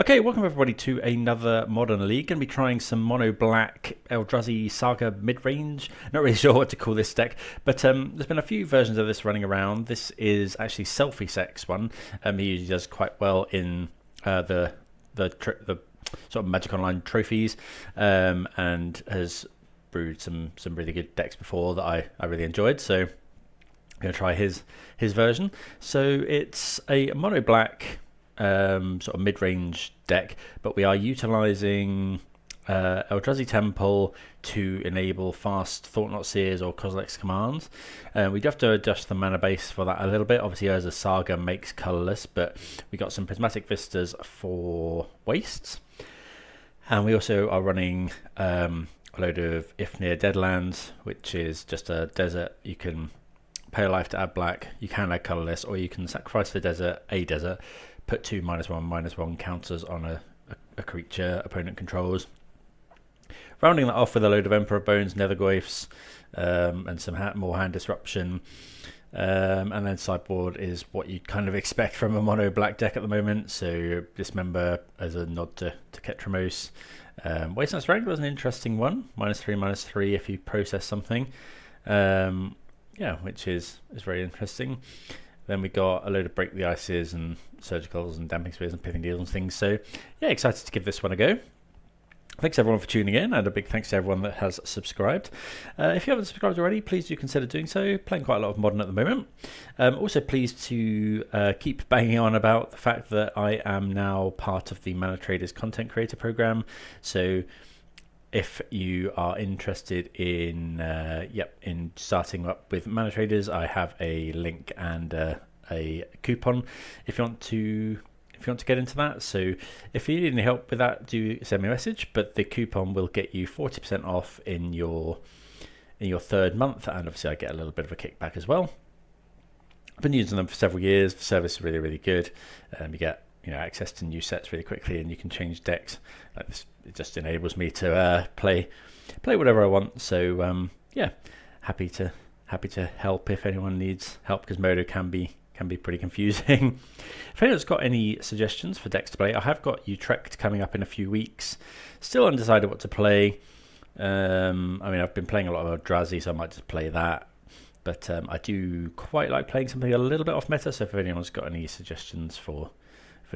Okay, welcome everybody to another Modern League. Going to be trying some mono black Eldrazi Saga mid-range. Not really sure what to call this deck, but there's been a few versions of this running around. This is actually Selfeisek's one. He usually does quite well in the sort of Magic Online trophies, and has brewed some really good decks before that I really enjoyed. So I'm going to try his version. So it's a mono black sort of mid-range deck, but we are utilizing Eldrazi Temple to enable fast Thought-Knot Seers or Kozilek's commands. We do have to adjust the mana base for that a little bit. Obviously, as a Saga makes colorless, but we got some Prismatic Vistas for wastes, and we also are running a load of If Near Deadlands, which is just a desert. You can pay a life to add black, you can add colorless, or you can sacrifice the desert, put two -1/-1 counters on a creature opponent controls. Rounding that off with a load of Emperor Bones, Nethergoyfs, and some more hand disruption. And then sideboard is what you'd kind of expect from a mono black deck at the moment. So Dismember as a nod to Ketramos. Wasteland Strength was an interesting one. -3/-3 if you process something. Yeah, which is very interesting. Then we got a load of Break the Ices and Surgicals and Damping Spears and Pithing Needles and things. So yeah, excited to give this one a go. Thanks everyone for tuning in, and a big thanks to everyone that has subscribed. If you haven't subscribed already, please do consider doing so. Playing quite a lot of Modern at the moment. Also pleased to keep banging on about the fact that I am now part of the Manatraders Content Creator Program. So if you are interested in in starting up with Manatraders, I have a link and a coupon if you want to get into that. So if you need any help with that, do send me a message. But the coupon will get you 40% off in your third month, and obviously I get a little bit of a kickback as well. I've been using them for several years. The service is really good. You get access to new sets really quickly, and you can change decks like this. It just enables me to play whatever I want. So yeah, happy to help if anyone needs help, because Modo can be pretty confusing. If anyone's got any suggestions for decks to play, I have got Utrecht coming up in a few weeks. Still undecided what to play. I mean, I've been playing a lot of Eldrazi, so I might just play that. But I do quite like playing something a little bit off meta. So if anyone's got any suggestions for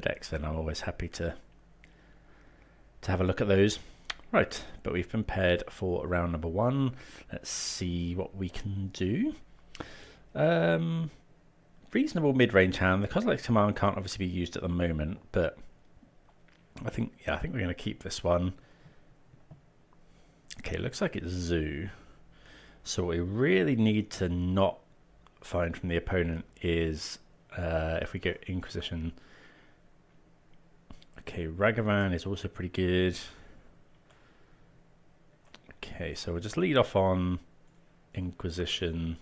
decks, then I'm always happy to have a look at those. Right, but we've been paired for round number 1. Let's see what we can do. Reasonable mid-range hand. The Kozilek's command can't obviously be used at the moment, but I think we're going to keep this one. Okay, looks like it's Zoo. So what we really need to not find from the opponent is if we go Inquisition. Okay, Ragavan is also pretty good. Okay, so we'll just lead off on Inquisition.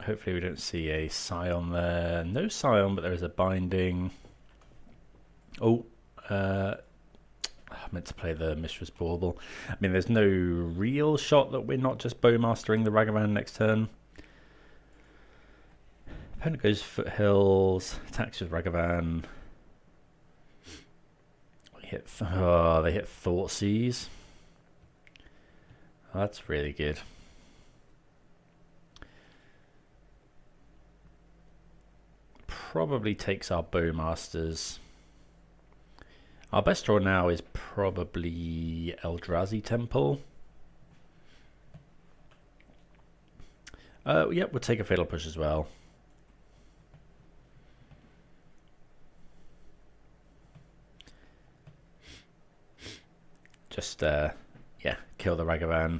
Hopefully we don't see a Scion there. No Scion, but there is a Binding. Oh, I meant to play the Mistress Bauble. I mean, there's no real shot that we're not just Bowmastering the Ragavan next turn. Opponent goes Foothills, attacks with Ragavan. They hit Thoughtseize. Oh, that's really good. Probably takes our Bowmasters. Our best draw now is probably Eldrazi Temple. Yep, we'll take a Fatal Push as well. Just kill the Ragavan.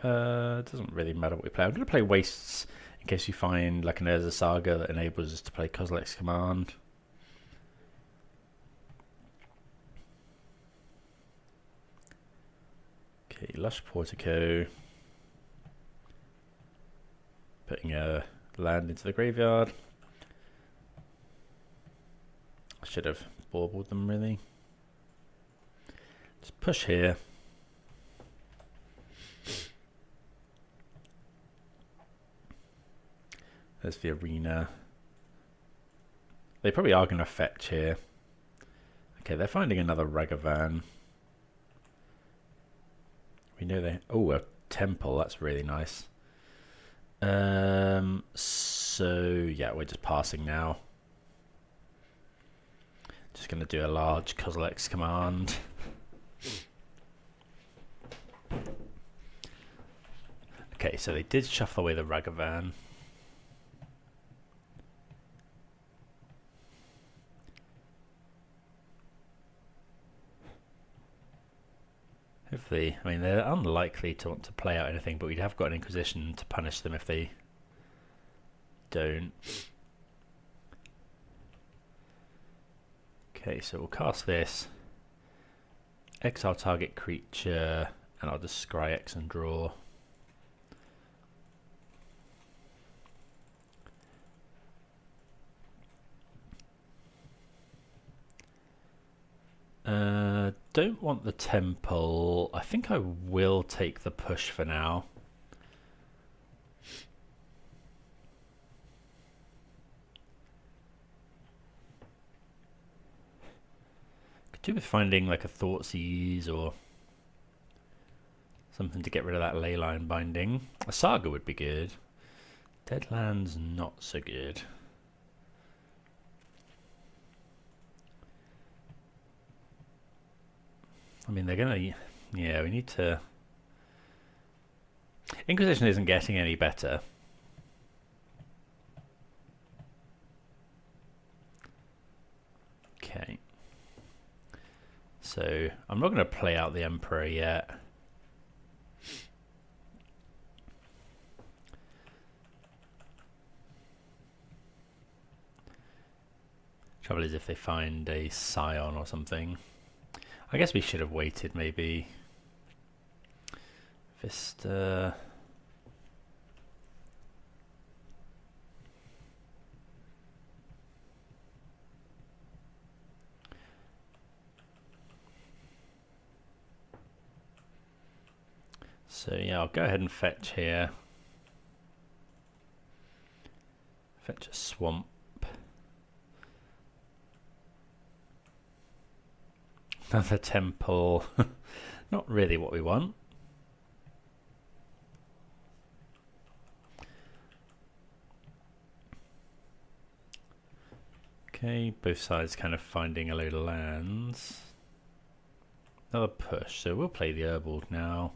It doesn't really matter what we play. I'm going to play Wastes in case you find like an Urza Saga that enables us to play Kozilek's command. Okay, Lush Portico. Putting a land into the graveyard. I should have baubled them really. Just push here. There's the arena. They probably are going to fetch here. Okay, they're finding another Ragavan. We know they... Oh, a temple. That's really nice. So, yeah, we're just passing now. Just going to do a large Kozilek's command. Okay, so they did shuffle away the Ragavan. Hopefully, I mean, they're unlikely to want to play out anything, but we have got an Inquisition to punish them if they don't. Okay, so we'll cast this, exile target creature, and I'll just scry X and draw. Don't want the temple. I think I will take the push for now. Could do with finding like a Thoughtseize or something to get rid of that Leyline binding. A Saga would be good. Deadland's not so good. I mean, they're gonna... Yeah, we need to... Inquisition isn't getting any better. Okay. So, I'm not going to play out the Emperor yet. Trouble is if they find a Scion or something. I guess we should have waited, maybe. Vista. So yeah, I'll go ahead and fetch here. Fetch a swamp. Another temple. Not really what we want. Okay, both sides kind of finding a load of lands. Another push, so we'll play the Urborg now.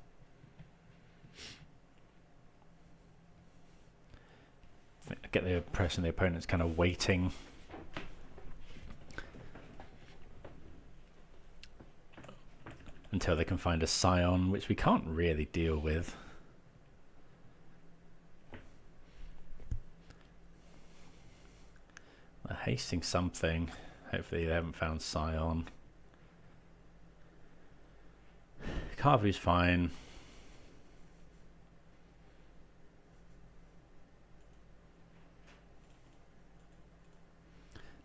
I get the impression the opponent's kind of waiting. Until they can find a Scion, which we can't really deal with. They're hasting something. Hopefully they haven't found Scion. Carvu's fine.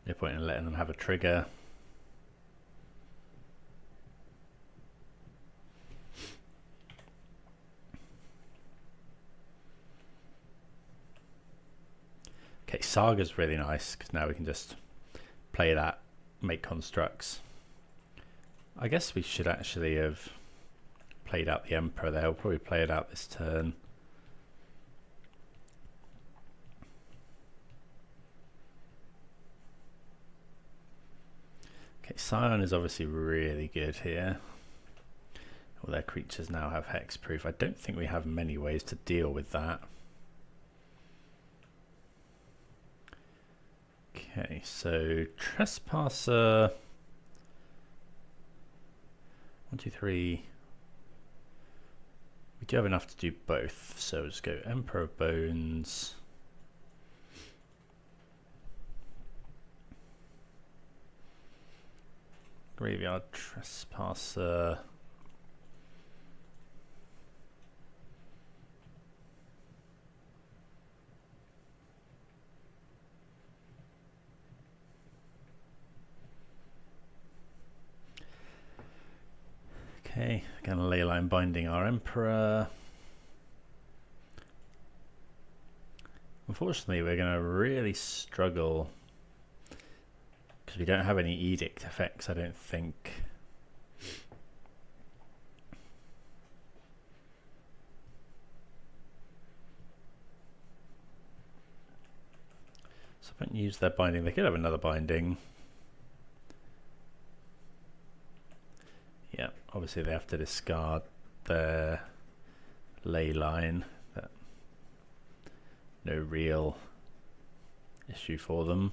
No point in letting them have a trigger. Okay, Saga's really nice because now we can just play that, make constructs. I guess we should actually have played out the Emperor there. We'll probably play it out this turn. Okay, Scion is obviously really good here. All their creatures now have hexproof. I don't think we have many ways to deal with that. Okay, so Trespasser, 1, 2, 3. We do have enough to do both, so let's go Emperor of Bones. Graveyard Trespasser. Okay, gonna Leyline binding our Emperor. Unfortunately, we're gonna really struggle because we don't have any edict effects, I don't think. So if I don't use their binding, they could have another binding. Yeah, obviously they have to discard their ley line. That no real issue for them.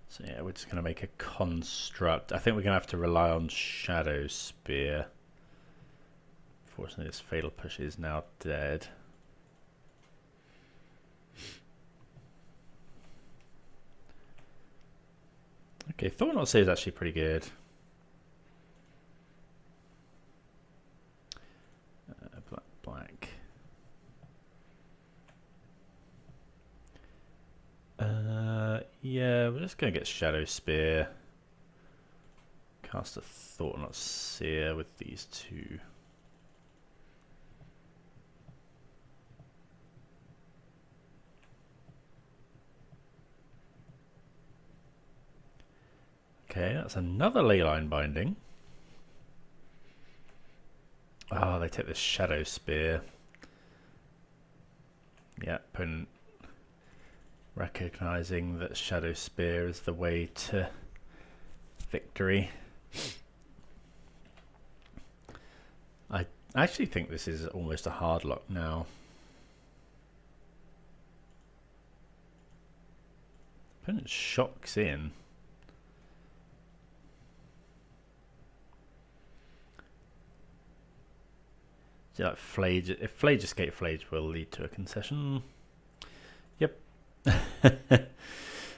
So yeah, we're just going to make a construct. I think we're going to have to rely on Shadow Spear. Fortunately, this Fatal Push is now dead. Okay, Thought Not Seer is actually pretty good. Black. Yeah, we're just going to get Shadow Spear. Cast a Thought Not Seer with these two. Okay, that's another leyline binding. Oh, they take the Shadow Spear. Yeah, opponent recognizing that Shadow Spear is the way to victory. I actually think this is almost a hard lock now. Opponent shocks in. So like Flage, if Flage escape, Flage will lead to a concession. Yep.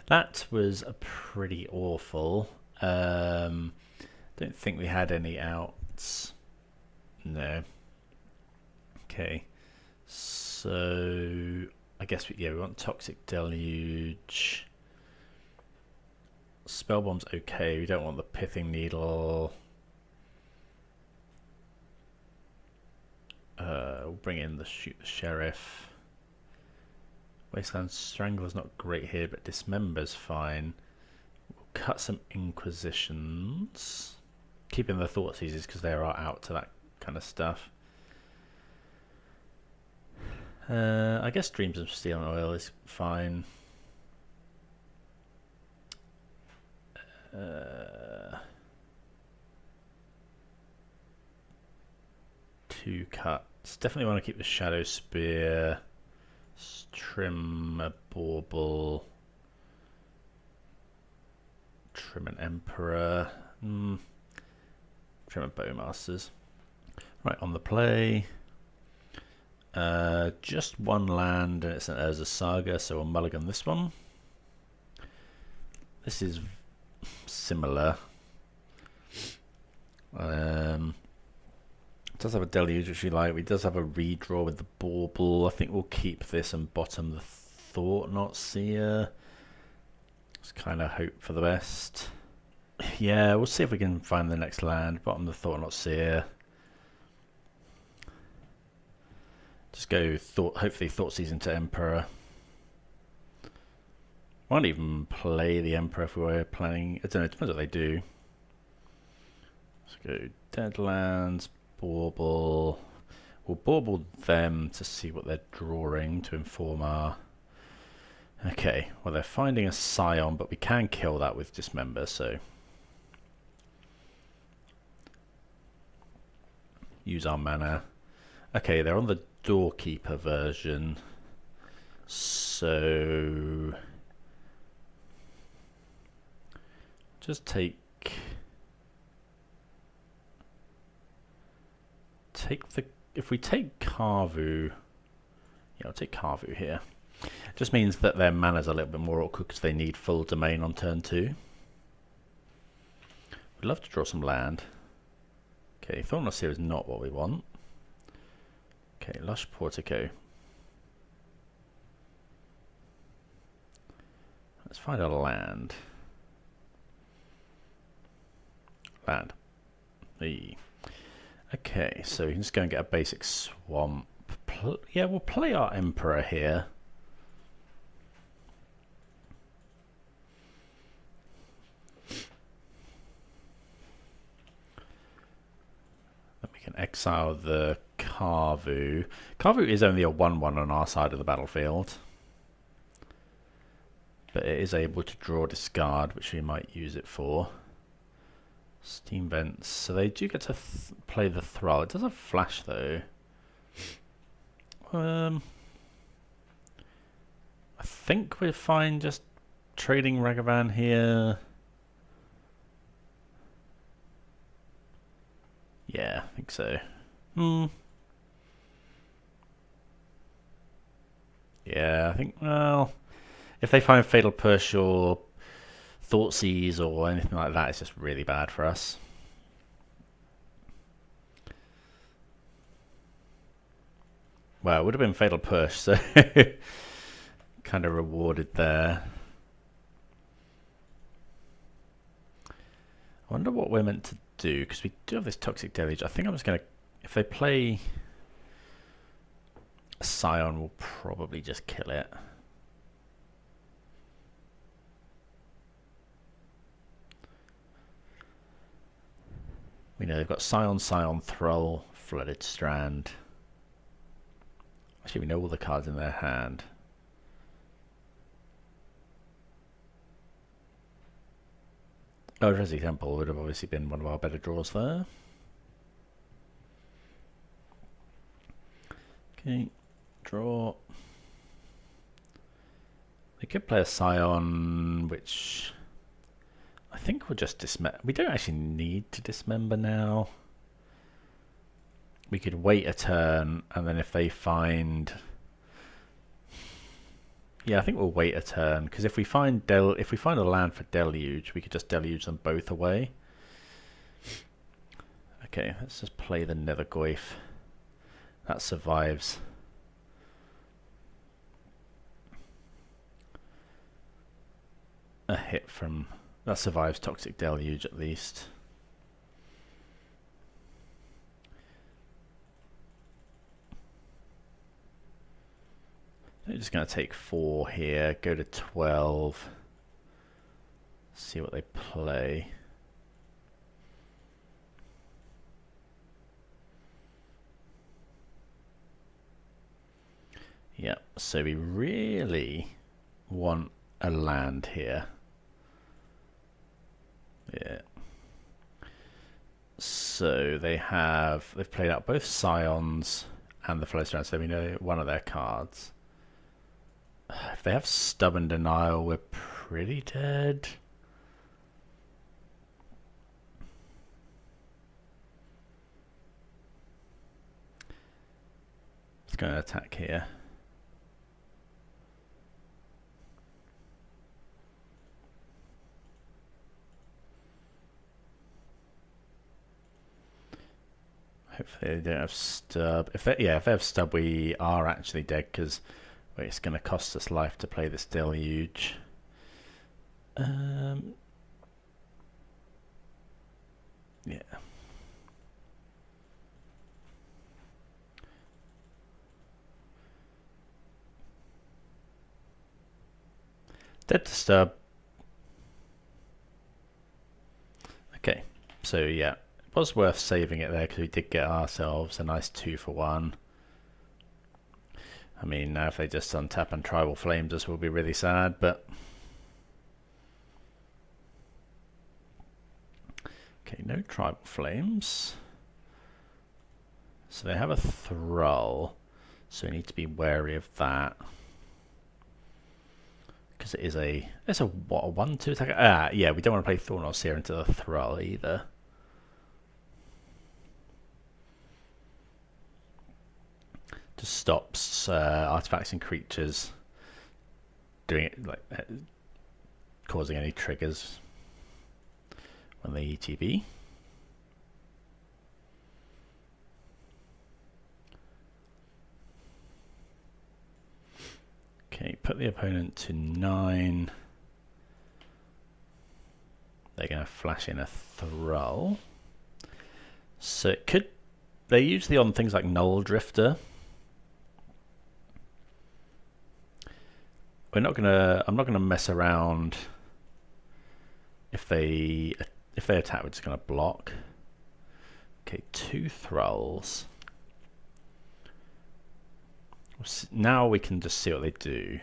That was a pretty awful. Don't think we had any outs. No. Okay. So I guess we want Toxic Deluge. Spellbomb's okay. We don't want the Pithing Needle. We'll bring in the Shoot the Sheriff. Wasteland Strangler's not great here, but Dismember's fine. We'll cut some Inquisitions. Keeping the Thought Seizes because they are out to that kind of stuff. I guess Dreams of Steel and Oil is fine. Two cuts. Definitely want to keep the Shadow Spear. Trim a Bauble. Trim an Emperor. Trim a Bowmasters. Right, on the play. Just one land and it's an Urza Saga, so we'll mulligan this one. This is similar. It does have a Deluge, which we like. It does have a redraw with the Bauble. I think we'll keep this and bottom the Thought Not Seer. Just kind of hope for the best. Yeah, we'll see if we can find the next land. Bottom the Thought Not Seer. Just go hopefully Thoughtseize into Emperor. Might even play the Emperor if we were planning. I don't know, it depends what they do. Let's go Deadlands, Bauble. We'll Bauble them to see what they're drawing to inform our... Okay, well they're finding a Scion, but we can kill that with Dismember, so... Use our mana. Okay, they're on the Doorkeeper version. So... Just take the... If we take Carvu... Yeah, I'll take Carvu here. Just means that their mana's a little bit more awkward because they need full domain on turn 2. We'd love to draw some land. Okay, Thorn Not Seer is not what we want. Okay, Lush Portico. Let's find a land. Land. Okay, so we can just go and get a basic swamp. Yeah, we'll play our Emperor here. Then we can exile the Carvu. Carvu is only a 1/1 on our side of the battlefield, but it is able to draw discard, which we might use it for. Steam Vents, so they do get to play the Thrall. It does have flash though. I think we're fine just trading Ragavan here. Yeah, I think so. Yeah, I think, well, if they find Fatal Push or Thoughtseize or anything like that, it's just really bad for us. Well, it would have been Fatal Push, so kind of rewarded there. I wonder what we're meant to do, because we do have this Toxic Deluge. I think I'm just going to, if they play Scion, we'll probably just kill it. We know they've got Scion, Thrall, Flooded Strand. Actually, we know all the cards in their hand. Eldrazi Temple would have obviously been one of our better draws there. Okay, draw. They could play a Scion, which I think we'll just dismember. We don't actually need to dismember now. We could wait a turn, and then if they find, yeah, I think we'll wait a turn, because if we find a land for Deluge, we could just Deluge them both away. Okay, let's just play the Nethergoyf. That survives. A hit from that survives Toxic Deluge at least. They're just going to take 4 here, go to 12, see what they play. Yeah, so we really want a land here. Yeah. So they've played out both Scions and the Flow Strand, so we know one of their cards. If they have Stubborn Denial, we're pretty dead. Let's go and attack here. Hopefully they don't have Stub. If they have Stub, we are actually dead, because it's going to cost us life to play this Deluge. Yeah. Dead to Stub. Okay, so yeah, it was worth saving it there, because we did get ourselves a nice 2-for-1. I mean, now if they just untap and Tribal Flames us, we'll be really sad, but... Okay, no Tribal Flames. So they have a Thrall, so we need to be wary of that. Because it's a 1/2 attack? Yeah, we don't want to play Thorn or Seer into the Thrall either. Just stops artifacts and creatures doing it, like causing any triggers when they ETB. Okay, put the opponent to 9. They're going to flash in a Thrall. So it could they're usually on things like Null Drifter. I'm not gonna mess around. If they attack, we're just gonna block. Okay, 2 Thralls. Now we can just see what they do.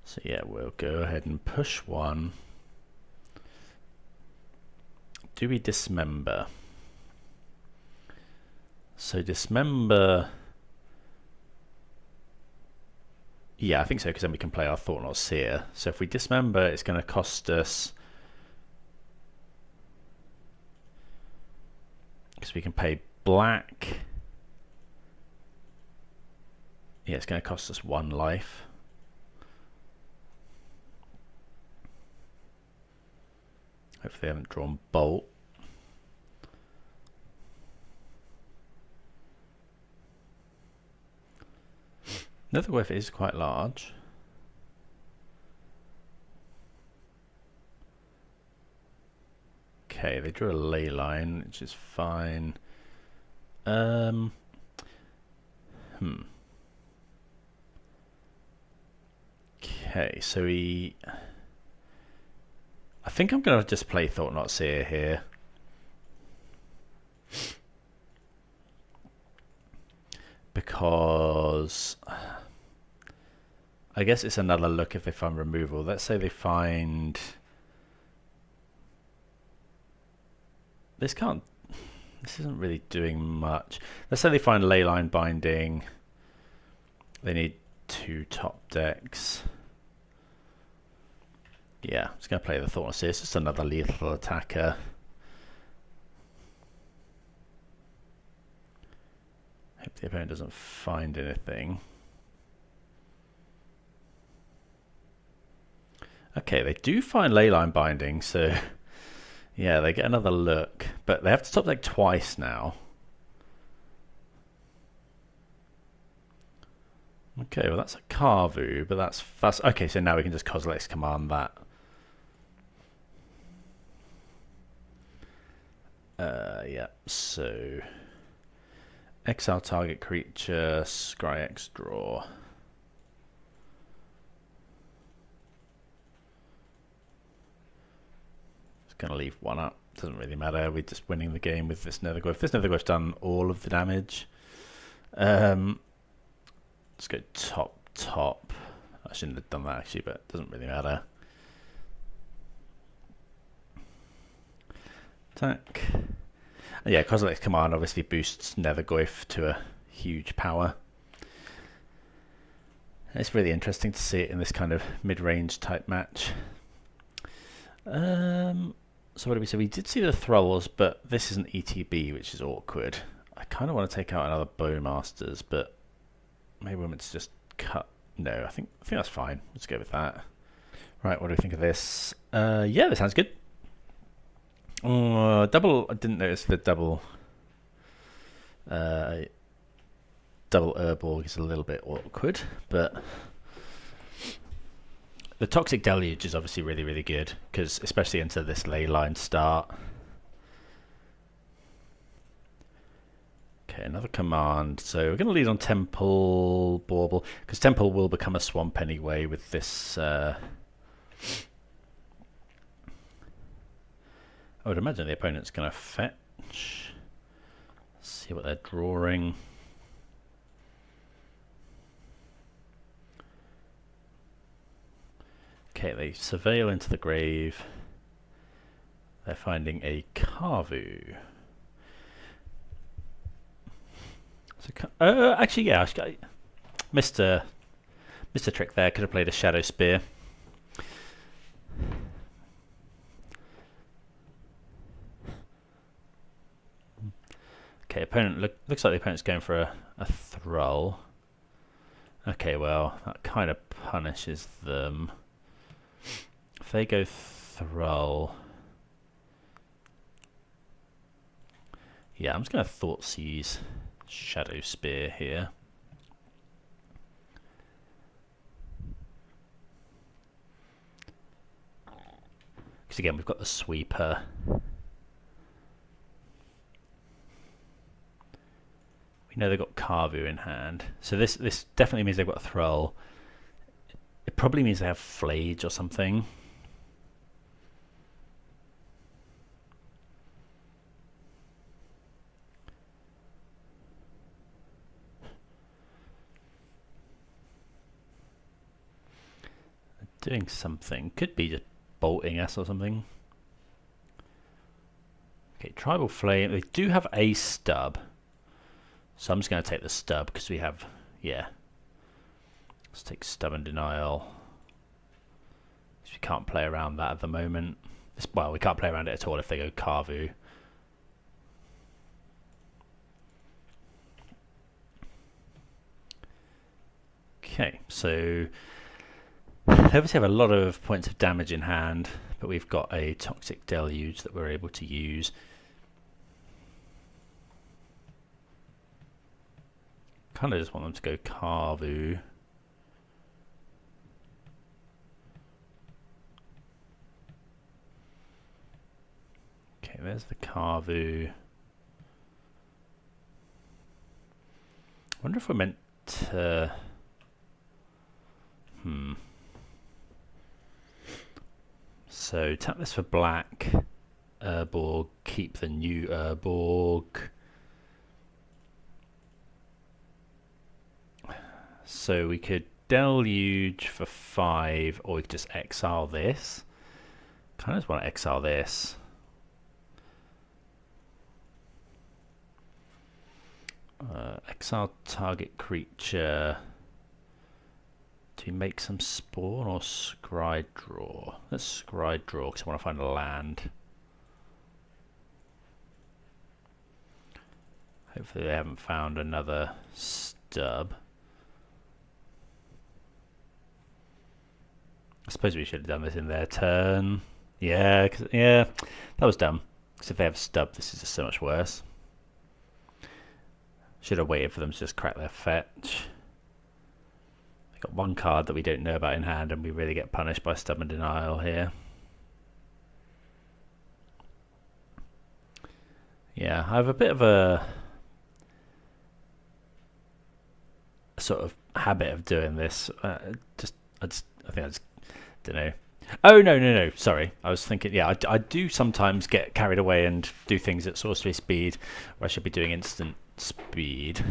So yeah, we'll go ahead and push 1. Do we dismember? So dismember. Yeah, I think so, because then we can play our Thought-Knot Seer. So if we dismember, it's going to cost us, because we can pay black. Yeah, it's going to cost us 1 life. Hopefully they haven't drawn Bolt. Another Whiff is quite large. Okay, they drew a ley line, which is fine. Okay, so I think I'm going to just play Thought-Knot Seer here. Because I guess it's another look if they find removal. Let's say they find... This isn't really doing much. Let's say they find Leyline Binding. They need 2 top decks. Yeah, I'm just going to play the Thought-Knot Seer. It's just another lethal attacker. Hope the opponent doesn't find anything. Okay, they do find Leyline Binding, so yeah, they get another look, but they have to top deck twice now. Okay, well that's a Carvu, but that's fast. Okay, so now we can just Kozilek's command that. Yeah, so exile target creature, scry X draw. Going to leave 1 up. Doesn't really matter. We're just winning the game with this Netherglyph. This Netherglyph's done all of the damage. Let's go top. I shouldn't have done that actually, but it doesn't really matter. Attack. And yeah, Kozilek's command obviously boosts Netherglyph to a huge power. It's really interesting to see it in this kind of mid-range type match. So what did we say? We did see the Thralls, but this is an ETB, which is awkward. I kind of want to take out another Bowmasters, but maybe we're meant to just cut. No, I think that's fine. Let's go with that. Right, what do we think of this? Yeah, this sounds good. Double. I didn't notice the double. Double Urborg is a little bit awkward, but the Toxic Deluge is obviously really, really good, because especially into this Leyline start. Okay, another command. So we're going to lead on Temple Bauble, because Temple will become a swamp anyway with this. I would imagine the opponent's going to fetch. See what they're drawing. Okay, they surveil into the grave. They're finding a Carvu. So, actually, yeah, I missed a trick there. Could have played a Shadow Spear. Okay, opponent looks like the opponent's going for a Thrall. Okay, well, that kind of punishes them. If they go Thrall, yeah, I'm just going to Thoughtseize Shadow Spear here. again, we've got the sweeper. We know they've got Carvu in hand. So this definitely means they've got a Thrall. It probably means they have Flage or something. Doing something. Could be just bolting us or something. Okay, Tribal Flame. They do have a stub. So I'm just going to take the stub because we have, yeah. Let's take Stubborn Denial. We can't play around that at the moment. Well, we can't play around it at all if they go Carvu. Okay, so they obviously have a lot of points of damage in hand, but we've got a Toxic Deluge that we're able to use. Kind of just want them to go Carvu. Okay, there's the Carvu. I wonder if we're meant to... So tap this for black. Urborg, keep the new Urborg. So we could Deluge for 5, or we could just exile this. Kind of just want to exile this. Exile target creature. Do we make some spawn or scry draw? Let's scry draw because I want to find a land. Hopefully they haven't found another stub. I suppose we should have done this in their turn. Yeah, that was dumb. Because if they have stub, this is just so much worse. Should have waited for them to just crack their fetch. They've got one card that we don't know about in hand, and we really get punished by Stubborn Denial here. Yeah, I have a bit of a sort of habit of doing this. I don't know. Oh, no. Sorry. I was thinking, yeah, I do sometimes get carried away and do things at sorcery speed where I should be doing instant speed.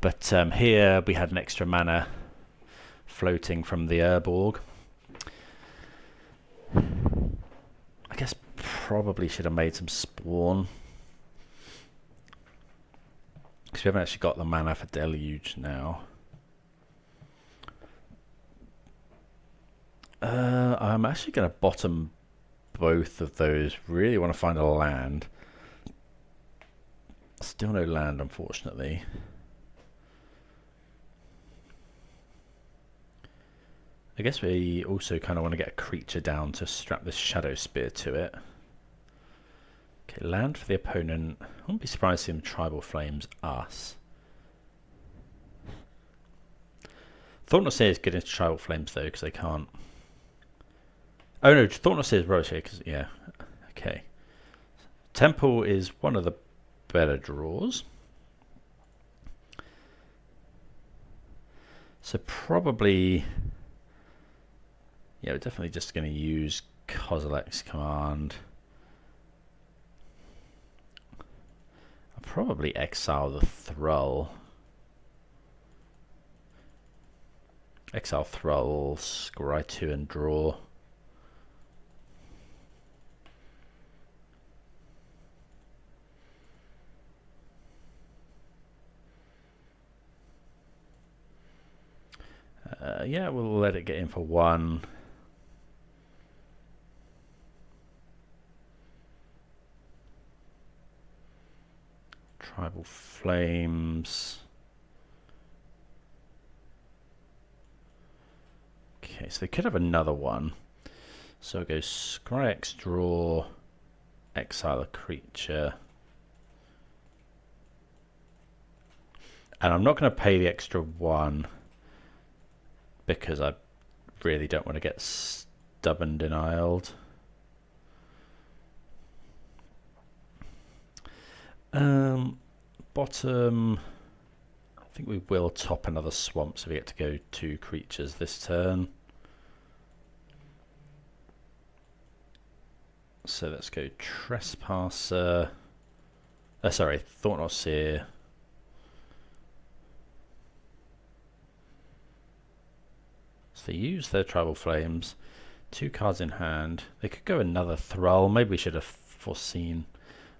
But here we had an extra mana floating from the Urborg. I guess probably should have made some spawn. Because we haven't actually got the mana for Deluge now. I'm actually going to bottom both of those. Really want to find a land. Still no land, unfortunately. I guess we also kind of want to get a creature down to strap this Shadow Spear to it. Okay, land for the opponent. I wouldn't be surprised to see them Tribal Flames us. Thought-Knot Seer is good into Tribal Flames though, because they can't. Oh no, Thought-Knot Seer is rubbish here, because, yeah. Okay. Temple is one of the better draws. So probably... Yeah, we're definitely just going to use Kozilek's command. I'll probably exile the Thrall. Exile Thrall, scry 2 and draw. Yeah, we'll let it get in for 1. Tribal Flames. Okay, so they could have another one. So it goes Scry X, draw, exile a creature. And I'm not going to pay the extra 1 because I really don't want to get Stubborn Denialed. Bottom, I think we will top another swamp, so we get to go 2 creatures this turn. So let's go Trespasser. Sorry, Thought-Knot Seer. So they use their Tribal Flames. 2 cards in hand. They could go another Thrall. Maybe we should have foreseen.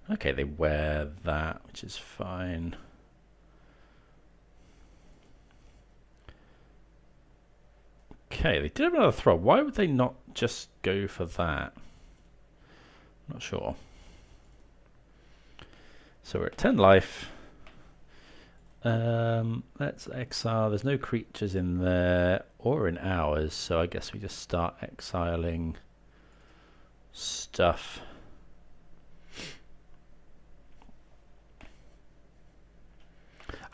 Okay, they wear that, which is fine. Okay, they did have another Thrall. Why would they not just go for that? Not sure. So we're at 10 life. Let's exile. There's no creatures in there or in ours, so I guess we just start exiling stuff.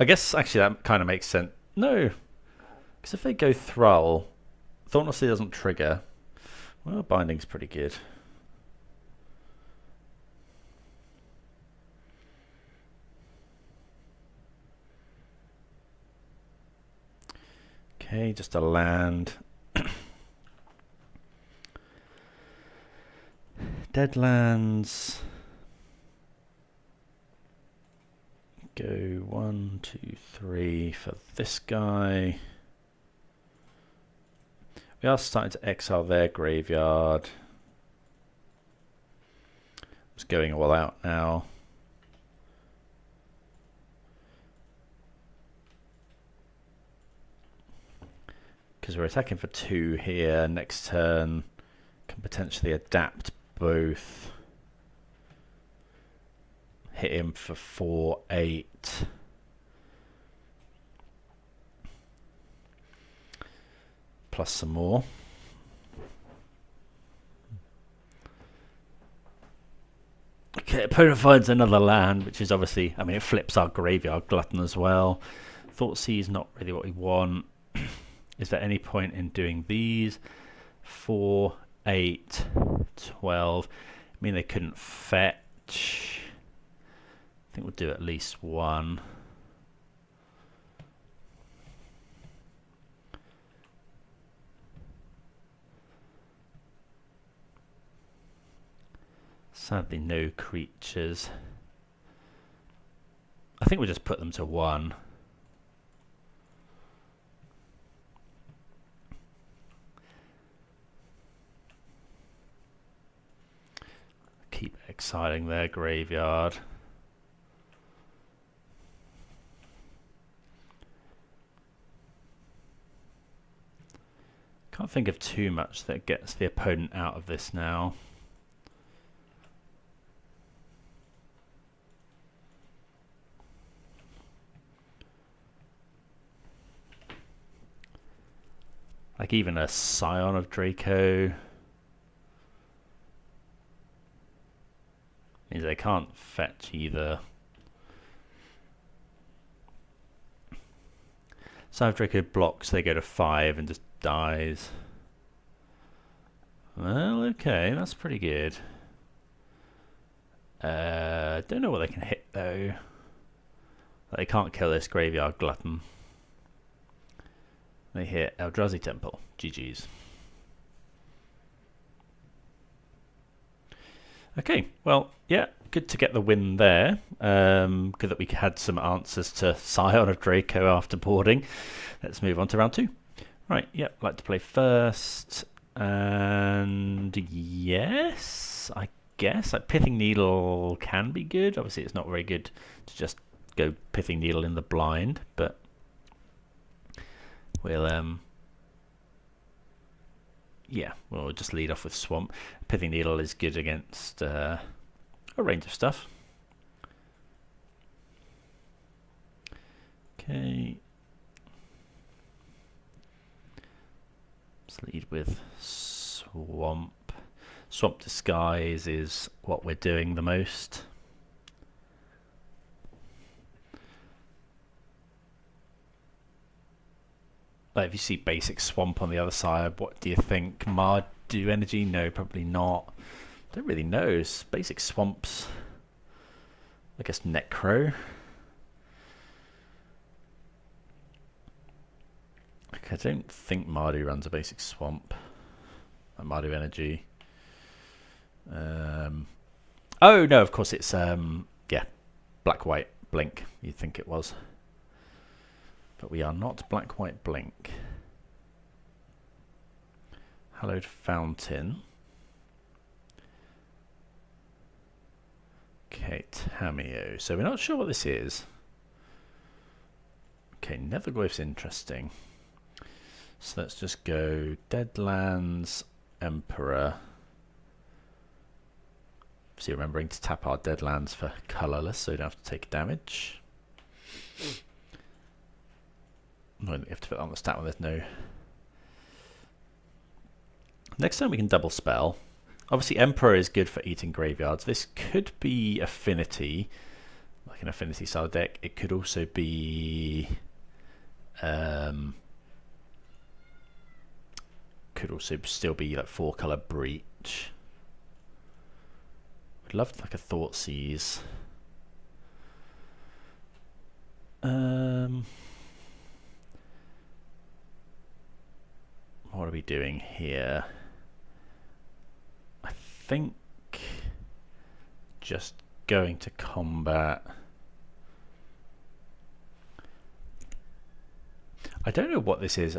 I guess actually that kind of makes sense. No, because if they go Thrall, Thought-Knot Seer doesn't trigger. Well, Binding's pretty good. Okay, just a land. Deadlands. Go 1, 2, 3 for this guy. We are starting to exile their graveyard. It's going all out now. Because we're attacking for 2 here. Next turn can potentially adapt both. Hit him for 4, 8. Plus some more. Okay, opponent finds another land, which is obviously, I mean, it flips our graveyard glutton as well. Thoughtseize is not really what we want. Is there any point in doing these? 4, 8, 12. I mean, they couldn't fetch. I think we'll do at least one. Sadly, no creatures. I think we'll just put them to 1. Keep exiling their graveyard. Can't think of too much that gets the opponent out of this now. Like even a Scion of Draco. Means they can't fetch either. Scion of Draco blocks, they go to 5 and just dies. Well, okay, that's pretty good. Don't know what they can hit though. They can't kill this graveyard glutton. They hit Eldrazi Temple. GG's. Okay, well, yeah, good to get the win there. Good that we had some answers to Scion of Draco after boarding. Let's move on to round 2. Right, yep, like to play first. And yes, I guess like Pithing Needle can be good. Obviously, it's not very good to just go Pithing Needle in the blind, but we'll yeah, we'll just lead off with Swamp. Pithing Needle is good against a range of stuff. Okay. Let's lead with Swamp. Swamp Disguise is what we're doing the most. Like if you see basic Swamp on the other side, what do you think? Mardu Energy? No, probably not. Don't really know. Basic Swamps I guess Necro. Okay, I don't think Mardu runs a basic swamp. Mardu Energy. Oh no, of course it's yeah, black-white blink. You'd think it was, but we are not black-white blink. Hallowed Fountain. Okay, Tameo. So we're not sure what this is. Okay, Netherglyph's interesting. So let's just go Deadlands, Emperor. So remembering to tap our Deadlands for colourless so you don't have to take damage. No, you have to put that on the stat when there's no. Next time we can double spell. Obviously Emperor is good for eating graveyards. This could be Affinity, like an Affinity style deck. It could also be could also still be like 4-color Breach. Would love like a Thoughtseize. What are we doing here? I think just going to combat. I don't know what this is,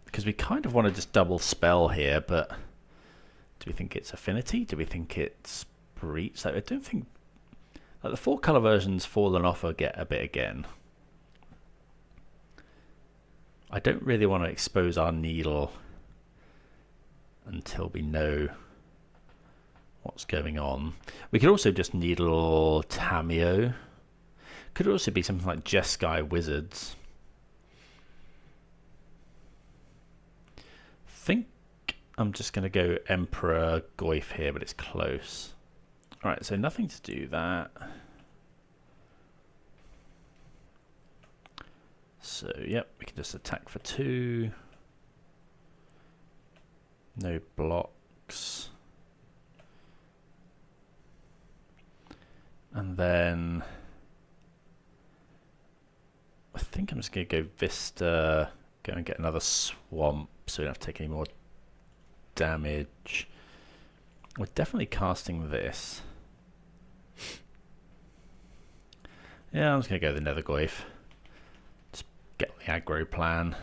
because we kind of want to just double spell here, but do we think it's Affinity? Do we think it's Breach? Like, I don't think like the 4-color version's fallen off a bit again. I don't really want to expose our needle until we know what's going on. We could also just needle Tameo. Could also be something like Jeskai Wizards. Think I'm just going to go Emperor Goyf here, but it's close. Alright, so nothing to do that. So, yep, we can just attack for 2. No blocks. And then I think I'm just going to go Vista, go and get another swamp so we don't have to take any more damage. We're definitely casting this. Yeah, I'm just going to go the Netherglyph. Just get the aggro plan.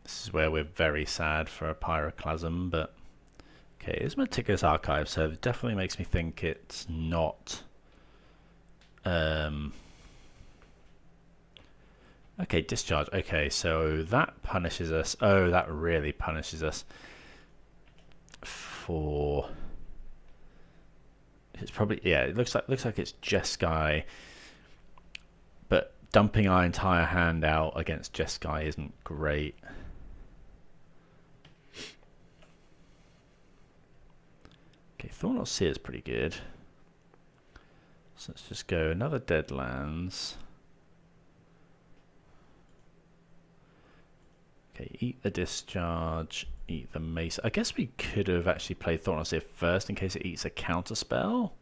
This is where we're very sad for a Pyroclasm, but okay, it's Meticulous Archive, so it definitely makes me think it's not. Okay, Discharge. Okay, so that punishes us. Oh, that really punishes us. For it's probably, yeah. It looks like it's Jeskai, but dumping our entire hand out against Jeskai isn't great. Okay, Thornot Seer is pretty good. So let's just go another Deadlands. Okay, eat the Discharge, eat the Mace. I guess we could have actually played Thornot Seer first in case it eats a counter spell.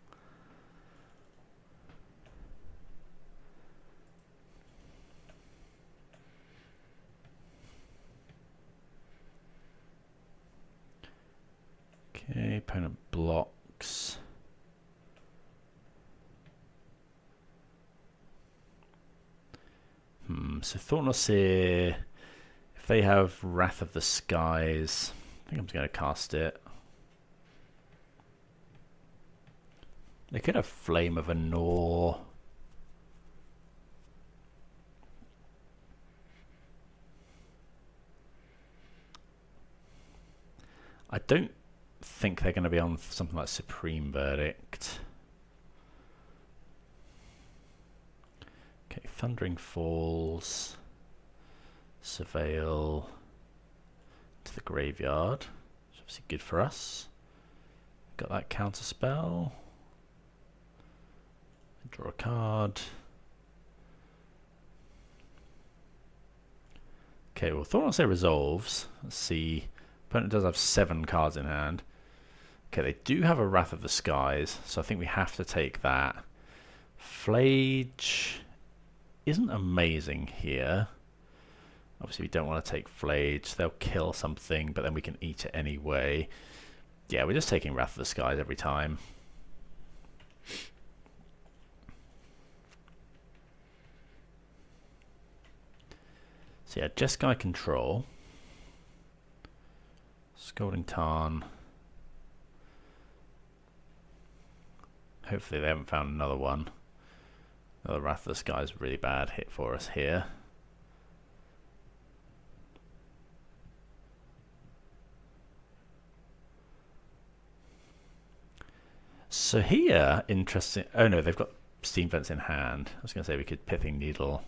Okay, opponent blocks. So Thornot Seer, if they have Wrath of the Skies, I think I'm just going to cast it. They could have Flame of Anor. I don't think they're going to be on something like Supreme Verdict. Okay, Thundering Falls, Surveil to the graveyard, which is obviously good for us. Got that counter spell. Draw a card. Okay, well, Thornot Seer resolves. Let's see. Opponent does have 7 cards in hand. Okay, they do have a Wrath of the Skies, so I think we have to take that. Flage isn't amazing here. Obviously, we don't want to take Flage. They'll kill something, but then we can eat it anyway. Yeah, we're just taking Wrath of the Skies every time. So yeah, Jeskai control. Scalding Tarn. Hopefully they haven't found another one. Another Wrath of the Sky is a really bad hit for us here. So here, interesting. Oh no, they've got Steam Fence in hand. I was going to say we could Pithing Needle.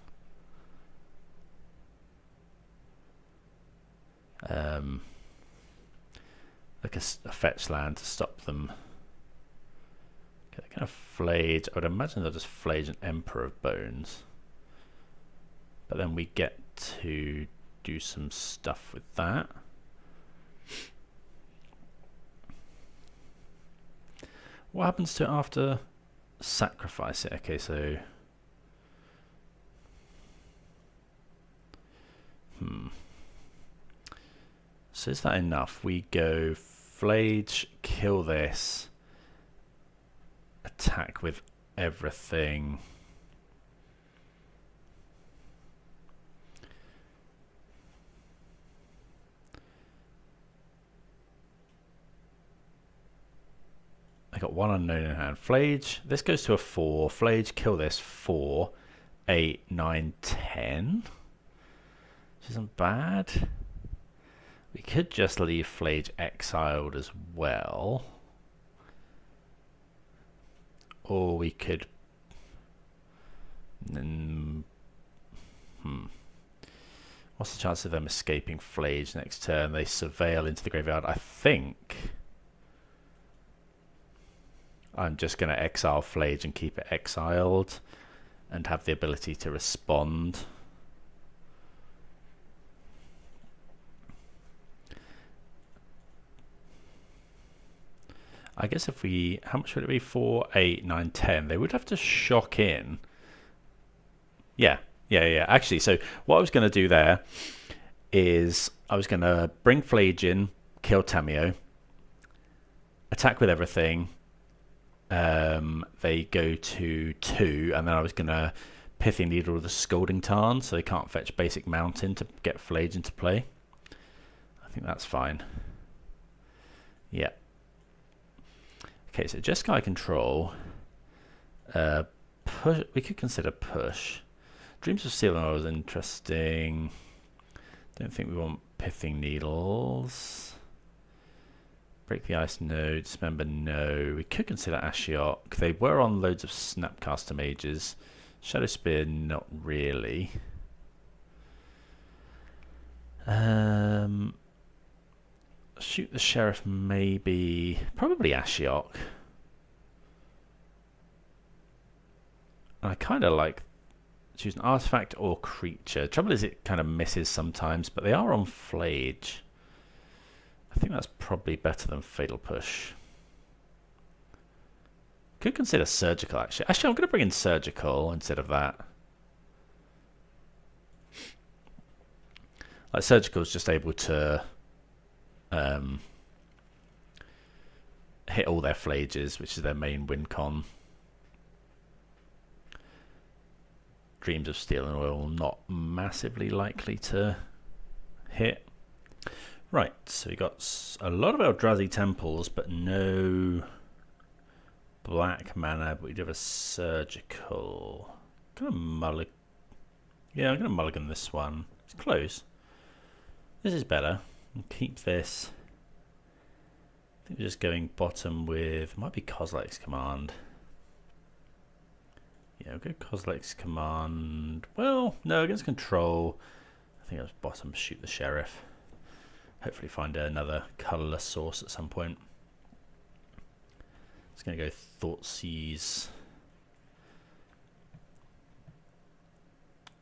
Like a fetch land to stop them. Okay, they're going to Flage. I would imagine they'll just Flage an Emperor of Bones. But then we get to do some stuff with that. What happens to it after sacrifice it? Okay, so so is that enough? We go Flage, kill this, attack with everything. I got one unknown in hand. Flage, this goes to a 4. Flage, kill this, 4, 8, 9, 10. Which isn't bad. We could just leave Flage exiled as well. Or we could... What's the chance of them escaping Flage next turn? They surveil into the graveyard. I think I'm just going to exile Flage and keep it exiled and have the ability to respond. I guess if we, how much would it be? 4, 8, 9, 10. They would have to shock in. Yeah. Actually, so what I was going to do there is I was going to bring Flage in, kill Tamiyo, attack with everything. They go to 2, and then I was going to Pithing Needle with the Scalding Tarn, so they can't fetch basic Mountain to get Flage into play. I think that's fine. Yeah. Okay, so Jeskai control. Push. We could consider push. Dreams of Steel and Oil is interesting. Don't think we want Pithing Needles. Break the Ice, no. Dismember, no. We could consider Ashiok. They were on loads of Snapcaster Mages. Shadow Spear, not really. Shoot the Sheriff, maybe. Probably Ashiok. I kind of like choose an artifact or creature. Trouble is it kind of misses sometimes, but they are on Flage. I think that's probably better than Fatal Push. Could consider Surgical, actually. Actually, I'm going to bring in Surgical instead of that. Like, Surgical is just able to hit all their Flages, which is their main win con. Dreams of Steel and Oil, not massively likely to hit. Right, so we got a lot of Eldrazi temples, but no black mana, but we do have a Surgical. I'm gonna I'm gonna mulligan this one. It's close. This is better. I'll keep this. I think we're just going bottom with, might be Kozilek's Command. Yeah, we'll go Kozilek's Command. Well, no, against control. I think that's bottom, shoot the Sheriff. Hopefully find another colourless source at some point. It's going to go Thoughtseize.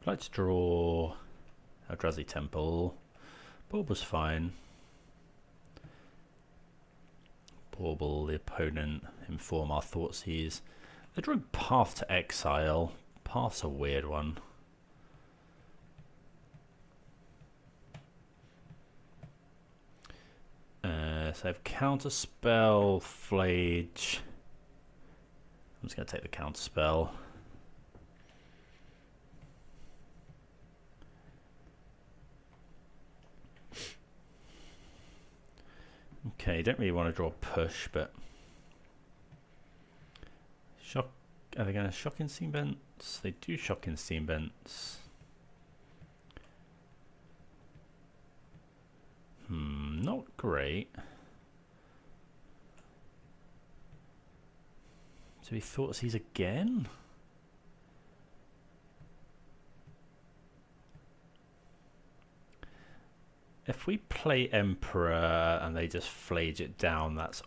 I'd like to draw Eldrazi Temple. Bulb was fine. Bauble the opponent, inform our Thoughtseize. They're drawing Path to Exile. Path's a weird one. So I have Counterspell, Flage. I'm just going to take the Counterspell. Okay, don't really want to draw Push, but Shock. Are they going to Shock in Steam Vents? They do Shock in Steam Vents. Not great. So he Thoughtseize again? If we play Emperor and they just flage it down, that's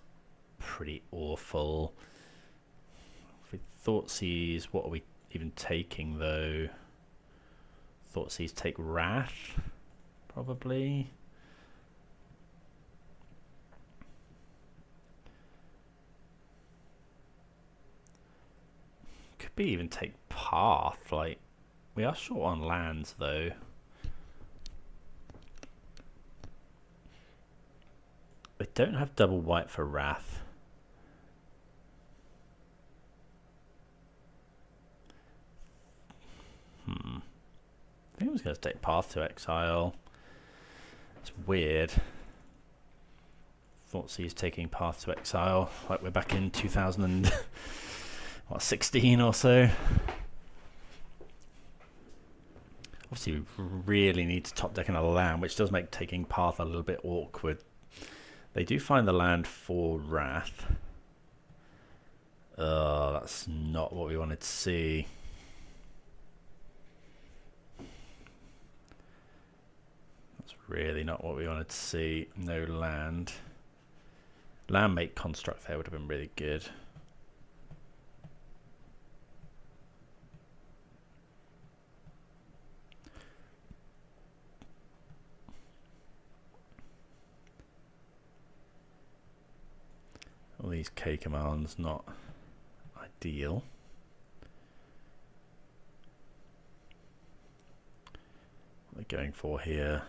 pretty awful. If we Thoughtseize, what are we even taking though? Thoughtseize take Wrath, probably. Could be even take Path. Like, we are short on lands though. They don't have double white for Wrath. I think I was going to take Path to Exile. It's weird. Thoughtseize taking Path to Exile, like we're back in 2016 or so. Obviously, we really need to top deck another land, which does make taking Path a little bit awkward. They do find the land for Wrath. Oh, that's not what we wanted to see. That's really not what we wanted to see. No land. Landmate Construct there would have been really good. All these K commands not ideal. What are they going for here?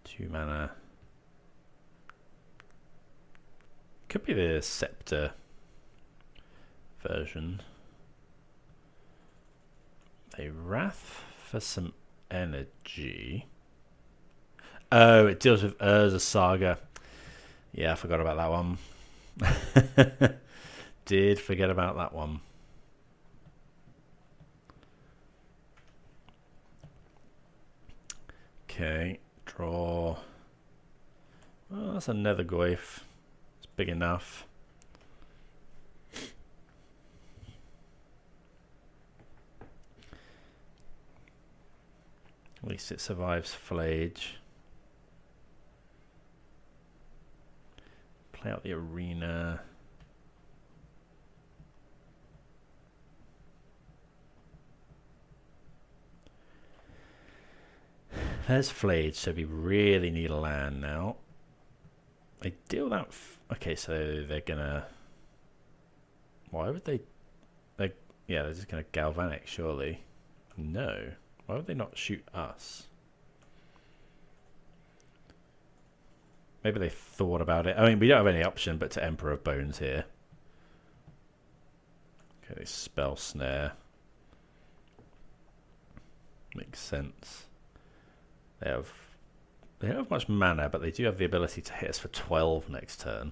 2 mana. Could be the Scepter version. A Wrath for some energy. Oh, it deals with Urza Saga. Yeah, I forgot about that one. Did forget about that one. Okay, draw. Well, that's another Goyf. It's big enough. At least it survives Flage. Play out the arena. There's Flage, so we really need a land now. They deal that. Okay, so they're gonna. Why would they? Yeah, they're just gonna Galvanic, surely. No. Why would they not shoot us? Maybe they thought about it. I mean, we don't have any option but to Emperor of Bones here. Okay, they spell Snare. Makes sense. They don't have much mana, but they do have the ability to hit us for 12 next turn.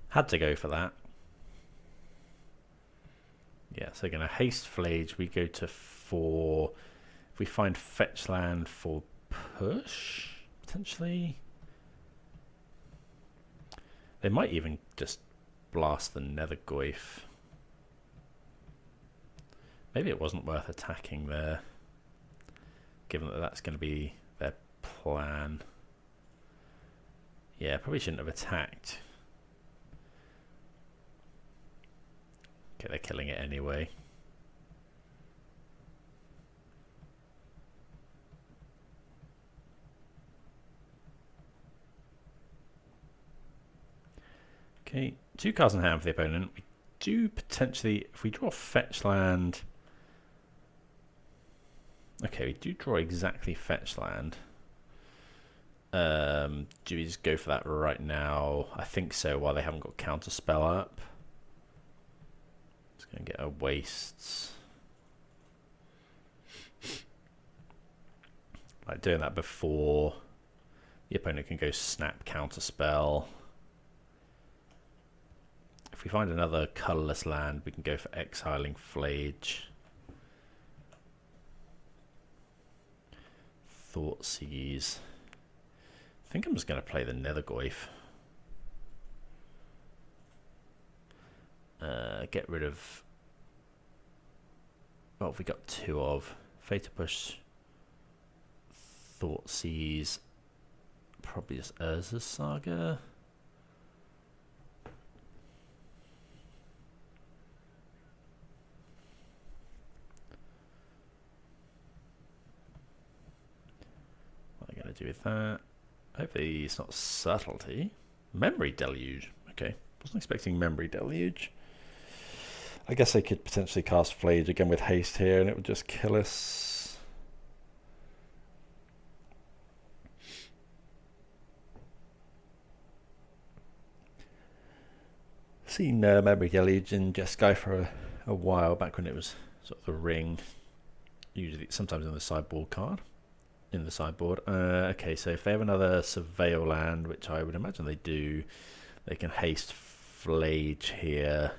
Had to go for that. Yeah, so we're going to haste Flage. We go to 4. If we find fetch land for push, potentially. They might even just blast the Nether Goyf. Maybe it wasn't worth attacking there, given that that's going to be their plan. Yeah, probably shouldn't have attacked. Okay, they're killing it anyway. Okay, 2 cards in hand for the opponent. We do potentially, if we draw a fetch land... Okay, we do draw exactly fetch land. Do we just go for that right now? I think so, while they haven't got counter spell up. It's going to get a wastes. Like doing that before the opponent can go snap counter spell. If we find another colorless land, we can go for exiling Flage. Thoughtseize. I think I'm just going to play the Nethergoyf. Get rid of... What have we got 2 of? Fatal Push, Thoughtseize, probably just Urza's Saga. What are they going to do with that? Hopefully it's not Subtlety. Memory Deluge. Okay, wasn't expecting Memory Deluge. I guess they could potentially cast Flage again with haste here and it would just kill us. Seen Memory Deluge in Jeskai for a while, back when it was sort of the ring. Usually, sometimes in the sideboard card. In the sideboard. Okay, so if they have another Surveil land, which I would imagine they do, they can haste Flage here.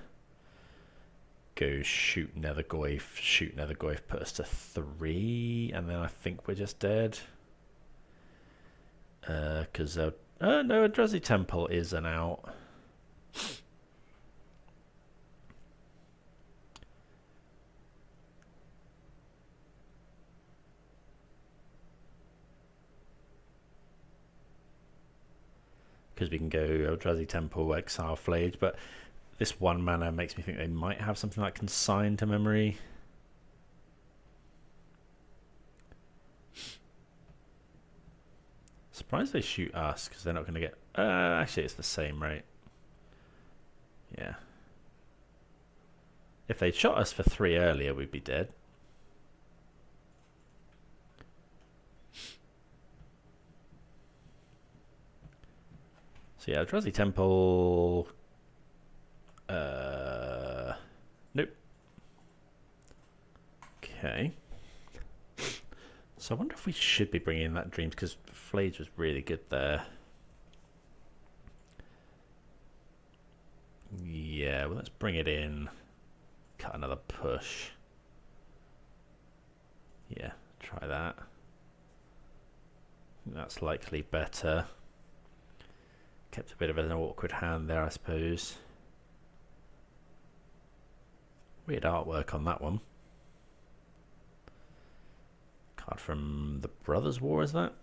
Go shoot Nethergoyf, put us to 3, and then I think we're just dead. Because no, Eldrazi Temple is an out. Because we can go Eldrazi Temple, exile Flage, but this 1 mana makes me think they might have something like Consign to Memory. Surprised they shoot us, because they're not going to get... actually, it's the same, right? Yeah. If they'd shot us for 3 earlier, we'd be dead. So yeah, Eldrazi Temple... nope. Okay. So I wonder if we should be bringing in that Dreams, because Flage was really good there. Yeah, well, let's bring it in. Cut another push. Yeah, try that. That's likely better. Kept a bit of an awkward hand there, I suppose. Weird artwork on that one. Card from the Brothers' War, is that?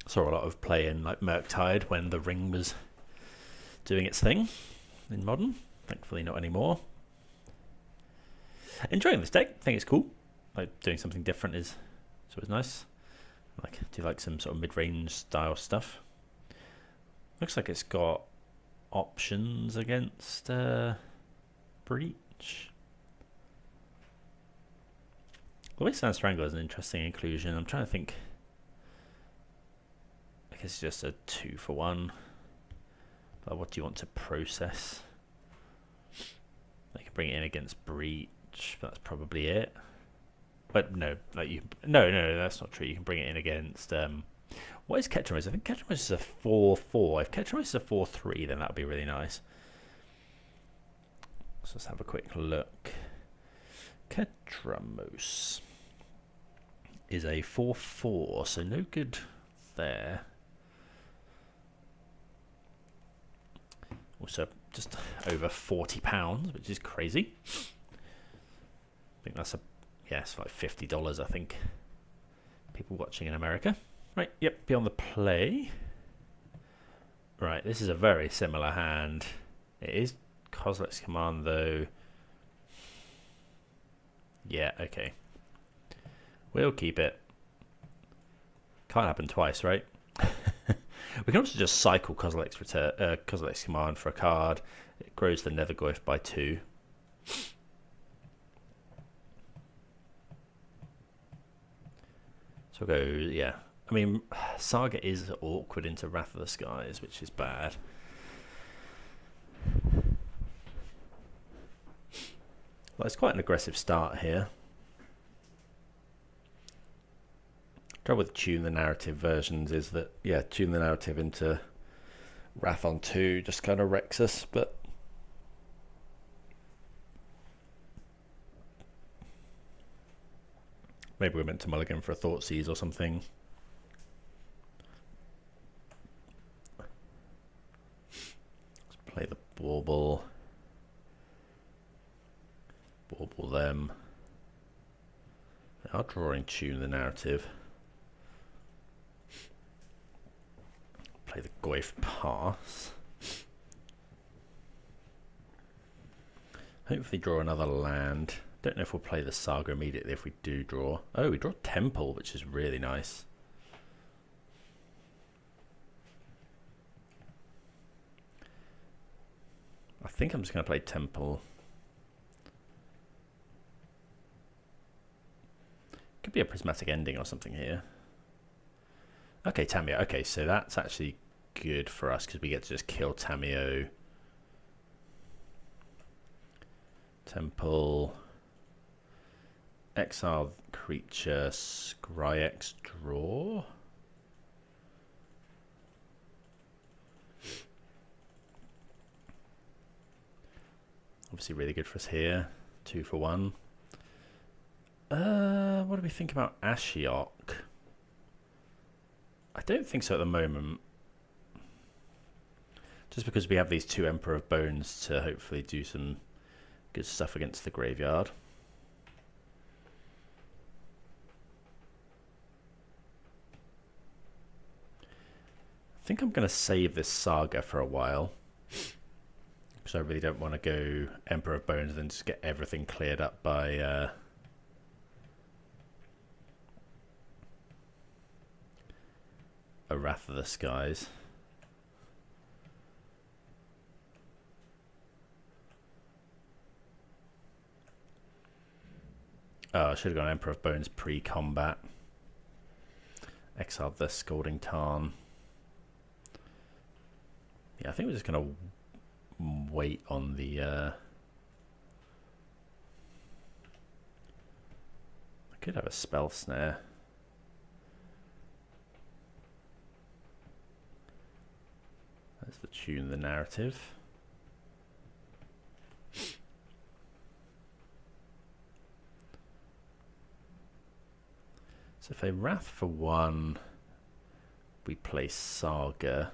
Saw a lot of play in like Murktide when the Ring was doing its thing in Modern. Thankfully not anymore. Enjoying this deck. I think it's cool. Like doing something different is always nice. Like do like some sort of mid-range style stuff. Looks like it's got options against Breach. The Wasteland Strangler is an interesting inclusion. I'm trying to think. I guess it's just a 2 for 1. But what do you want to process? They can bring it in against Breach, but that's probably it. But no, like no, that's not true. You can bring it in against what is Ketramose? I think Ketramose is a 4/4. If Ketramose is a 4/3, then that would be really nice. So let's have a quick look. Ketramose is a 4/4, so no good there. Also, just over £40, which is crazy. I think that's it's like $50, I think. People watching in America. Right, yep, beyond the play. Right, this is a very similar hand. It is Kozilek's Command, though. Yeah, okay. We'll keep it. Can't happen twice, right? We can also just cycle Kozilek's command for a card. It grows the Nethergoyf by 2. So we'll go, yeah. I mean, Saga is awkward into Wrath of the Skies, which is bad. Well, it's quite an aggressive start here. Trouble with Tune the Narrative versions is that, yeah, Tune the Narrative into Wrath on 2 just kind of wrecks us, but maybe we're meant to mulligan for a Thoughtseize or something. Let's play the Bauble. Bauble them. They are drawing Tune the Narrative. Play the Goyf pass. Hopefully draw another land. Don't know if we'll play the Saga immediately if we do draw. Oh, we draw Temple, which is really nice. I think I'm just going to play Temple. Could be a Prismatic Ending or something here. Okay, Tamiyo. Okay, so that's actually good for us because we get to just kill Tamiyo. Temple. Exile creature. Scryex draw. Obviously really good for us here. 2 for 1. What do we think about Ashiok? I don't think so at the moment. Just because we have these 2 Emperor of Bones to hopefully do some good stuff against the graveyard. I think I'm going to save this Saga for a while. Because I really don't want to go Emperor of Bones and then just get everything cleared up by... a Wrath of the Skies. Oh, I should have gone Emperor of Bones pre-combat. Exiled the Scalding Tarn. Yeah, I think we're just going to wait on the... I could have a Spell Snare. That's the Tune the Narrative. So if a Wrath for 1, we play Saga.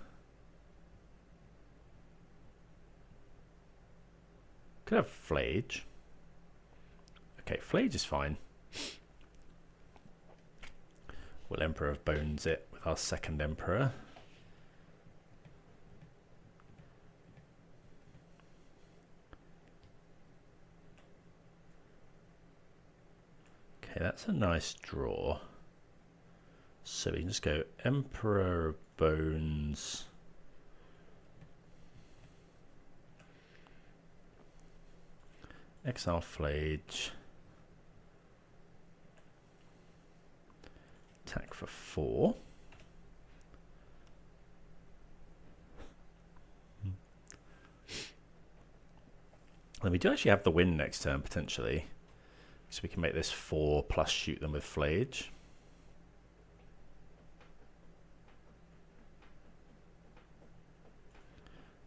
Could have Flage. Okay, Flage is fine. We'll Emperor of Bones it with our second Emperor. Okay, that's a nice draw. So we can just go Emperor of Bones. Exile Flage. Attack for 4. Then we do actually have the win next turn potentially. So we can make this 4 plus shoot them with Flage.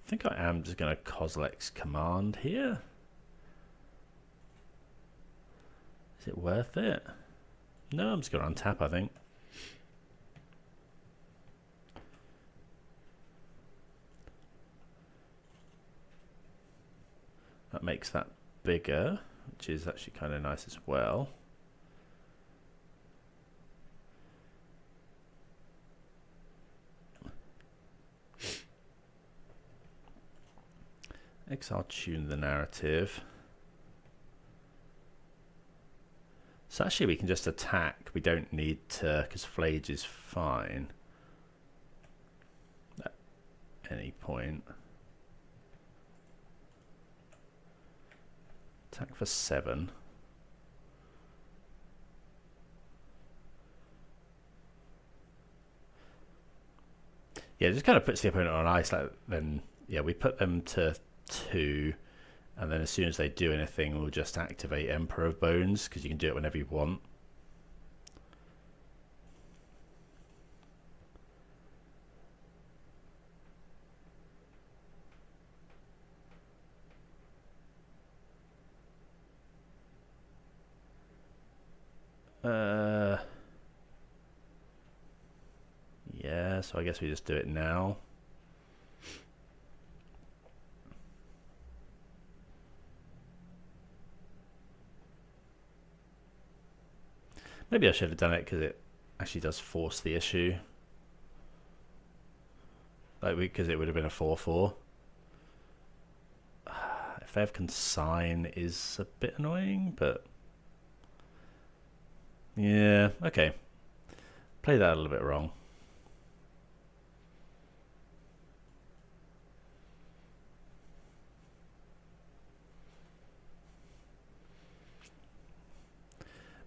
I think I am just going to Kozilek's command here. Is it worth it? No, I'm just going to untap, I think. That makes that bigger, which is actually kind of nice as well. Exile Tune the Narrative. So actually we can just attack. We don't need to, because Flage is fine. any point. Attack for 7. Yeah, it just kind of puts the opponent on ice. Like, then, yeah, we put them to 2, and then as soon as they do anything, we'll just activate Emperor of Bones, because you can do it whenever you want. Yeah, so I guess we just do it now. Maybe I should have done it because it actually does force the issue. Like, because it would have been a 4-4. If they have consign is a bit annoying, but yeah, okay. Play that a little bit wrong.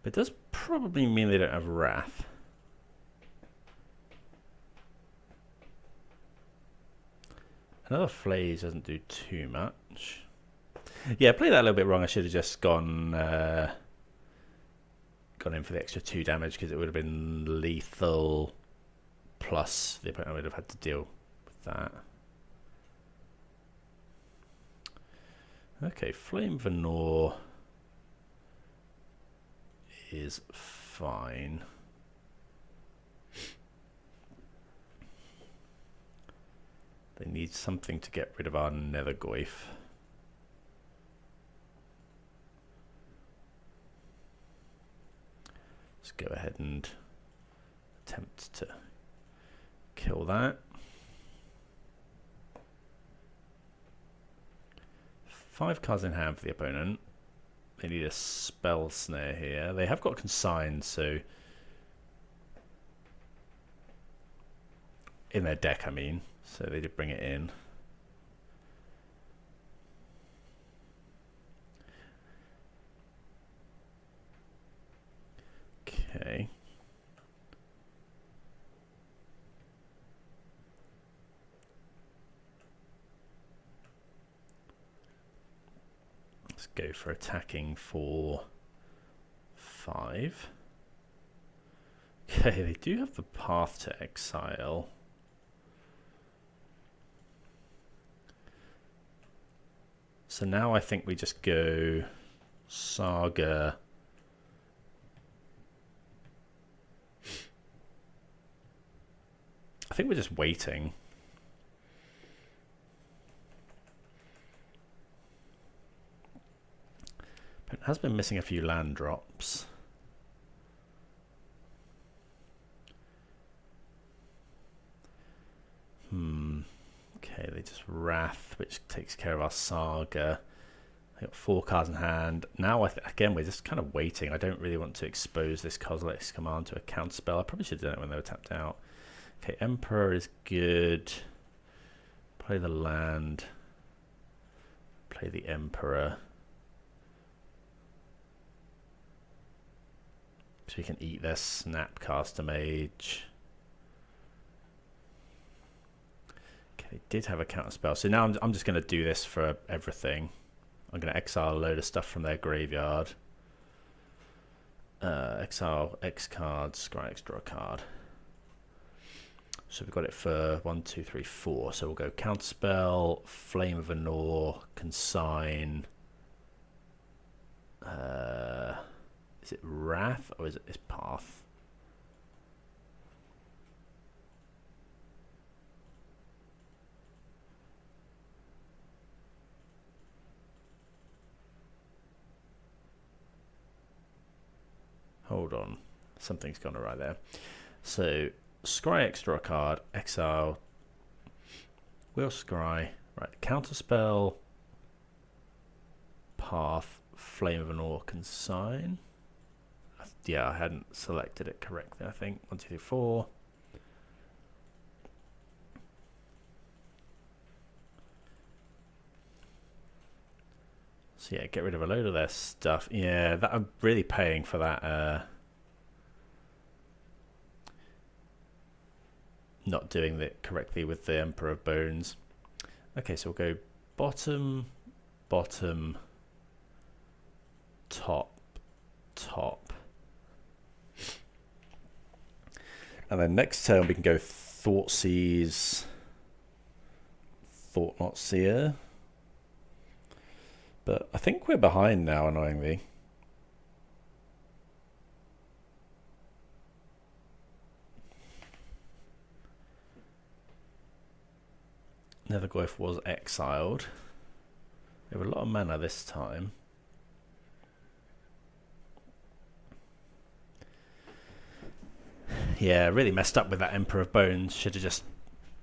But it does probably mean they don't have Wrath. Another Flays doesn't do too much. Yeah, play that a little bit wrong. I should have just gone in for the extra 2 damage, because it would have been lethal, plus the opponent would have had to deal with that. Okay, Flame Venor is fine. They need something to get rid of our Nethergoyf. Let's go ahead and attempt to kill that. 5 cards in hand for the opponent. They need a Spell Snare here. They have got Consign, so in their deck, I mean. So they did bring it in. Okay. Let's go for attacking for 5. Okay, they do have the Path to Exile. So now I think we just go Saga. I think we're just waiting. But it has been missing a few land drops. Okay, they just Wrath, which takes care of our Saga. They got 4 cards in hand. Now, again, we're just kind of waiting. I don't really want to expose this Kozilek's command to a counterspell. I probably should have done it when they were tapped out. Okay, Emperor is good. Play the land. Play the Emperor. So we can eat their Snapcaster Mage. They did have a counterspell, so now I'm just going to do this for everything. I'm going to exile a load of stuff from their graveyard. Exile X cards, scry X, draw a card. So we've got it for 1, 2, 3, 4. So we'll go counterspell, Flame of Venor, Consign. Is it Wrath or is it this Path? Hold on, something's gone right there. So, scry X, draw a card, exile, we'll scry, right, counterspell, Path, Flame of Venor, Consign. Yeah, I hadn't selected it correctly, I think. 1, 2, 3, 4. So yeah, get rid of a load of their stuff. Yeah, that I'm really paying for that. Not doing it correctly with the Emperor of Bones. Okay, so we'll go bottom, bottom, top, top. And then next turn we can go Thoughtseize, Thought Not Seer. But I think we're behind now, annoyingly. Netherglyph was exiled. We have a lot of mana this time. Yeah, really messed up with that Emperor of Bones. Should have just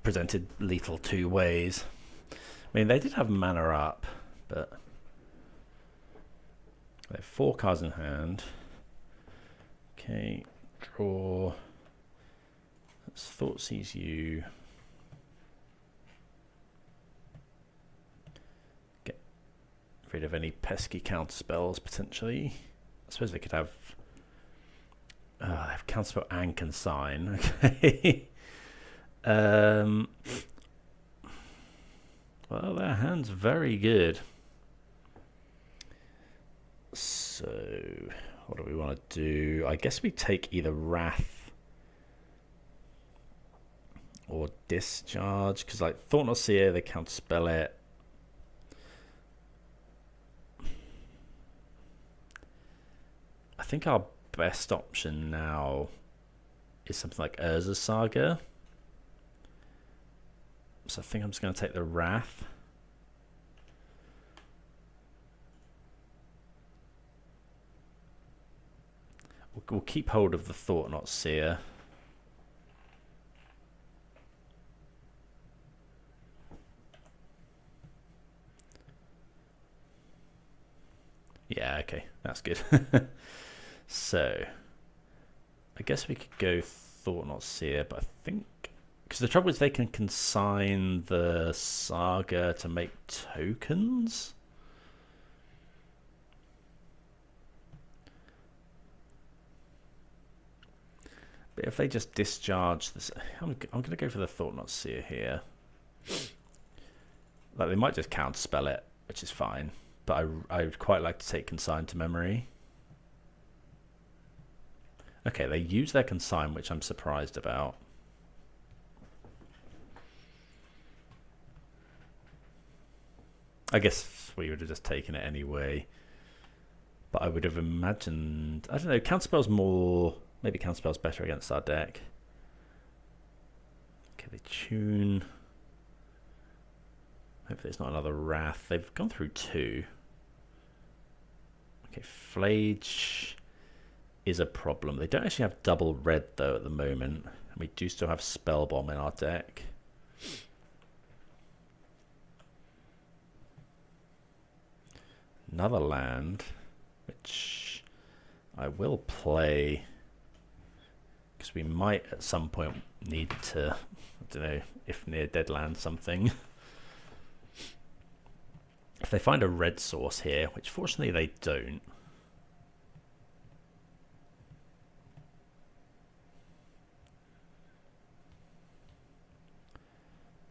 presented lethal 2 ways. I mean, they did have mana up, but they have 4 cards in hand. Okay, draw. Let's Thoughtseize you. Get rid of any pesky counter spells potentially. I suppose they could have. They have counterspell and consign. Okay. Well, their hand's very good. So, what do we want to do? I guess we take either Wrath or Discharge, because like Thought Not Seer, they counterspell it. I think our best option now is something like Urza's Saga. So I think I'm just going to take the Wrath. We'll keep hold of the Thought Not Seer. Yeah, okay, that's good. So, I guess we could go Thought Not Seer, but I think... Because the trouble is they can consign the Saga to make tokens? But if they just discharge this... I'm going to go for the Thought Not Seer here. Like, they might just counterspell it, which is fine. But I would quite like to take Consign to memory. Okay, they use their Consign, which I'm surprised about. I guess we would have just taken it anyway. But I would have imagined... I don't know, Counterspell's more... Maybe Counterspell's better against our deck. Okay, they tune... Hopefully it's not another Wrath. They've gone through 2. Okay, Flage is a problem. They don't actually have double red though at the moment. And we do still have Spellbomb in our deck. Another land, which I will play because we might at some point need to, I don't know, if near dead land something. If they find a red source here, which fortunately they don't.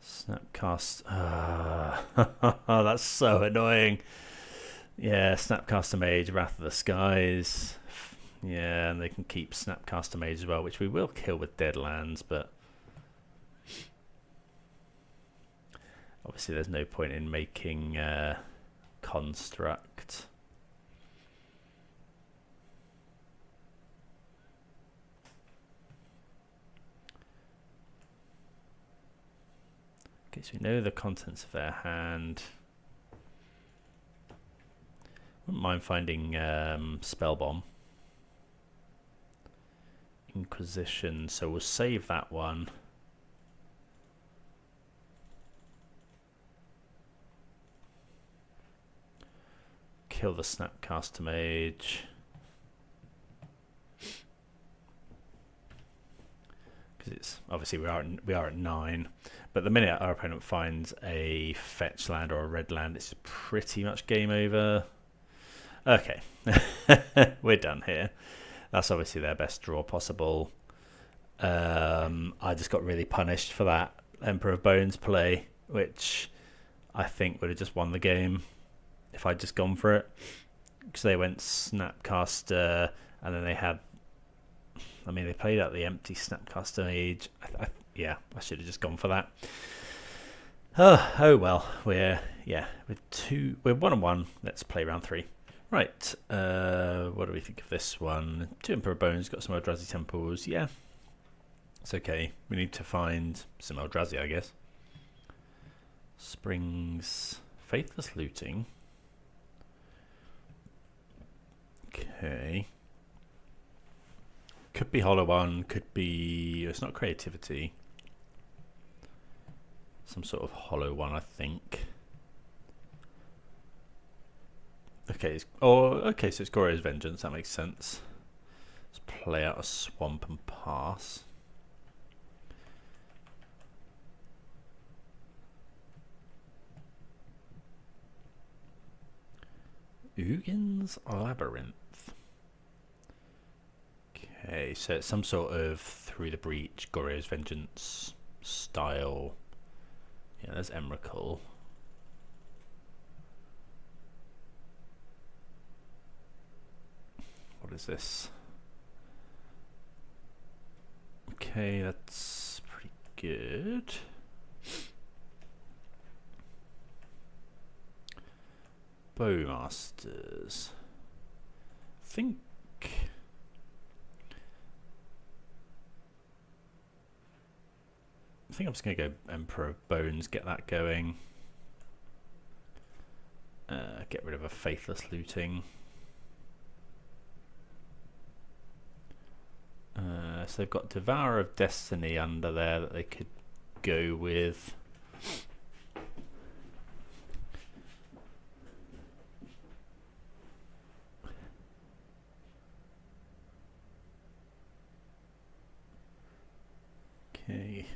Snapcast. That's so annoying. Yeah, Snapcaster Mage, Wrath of the Skies. Yeah, and they can keep Snapcaster Mage as well, which we will kill with dead lands, but obviously there's no point in making Construct. Okay, so we know the contents of their hand. Wouldn't mind finding Spellbomb. Inquisition, so we'll save that one. Kill the Snapcaster Mage. Because it's obviously we are at 9, but the minute our opponent finds a fetch land or a red land, it's pretty much game over. Okay, we're done here. That's obviously their best draw possible. I just got really punished for that Emperor of Bones play, which I think would have just won the game if I'd just gone for it. Because they went Snapcaster, and then they had... I mean, they played out the empty Snapcaster Age. Yeah, I should have just gone for that. Oh well, we're 1-1. Let's play round 3. Right, what do we think of this one? 2 Emperor Bones, got some Eldrazi temples. Yeah, it's okay. We need to find some Eldrazi, I guess. Springs, Faithless Looting. Okay. Could be Hollow One, could be... It's not Creativity. Some sort of Hollow One, I think. Okay, so it's Goryo's Vengeance, that makes sense. Let's play out a Swamp and pass. Ugin's Labyrinth. Okay, so it's some sort of Through the Breach, Goryo's Vengeance style. Yeah, there's Emrakul. What is this? Okay, that's pretty good. Bowmasters. I think I'm just going to go Emperor of Bones, get that going. Get rid of a Faithless Looting. So they've got Devourer of Destiny under there that they could go with. Okay.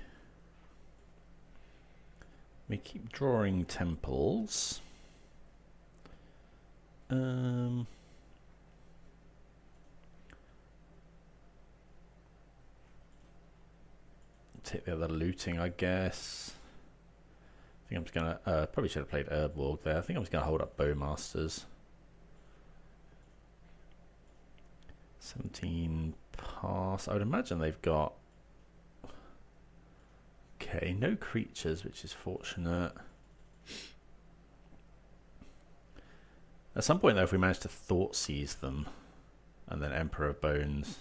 We keep drawing temples. Take the other looting, I guess. I think I'm just gonna probably should have played Erbwalk there. I think I'm just gonna hold up Bowmasters. 17 pass. I would imagine they've got... Okay, no creatures, which is fortunate. At some point though, if we manage to Thoughtseize them, and then Emperor of Bones.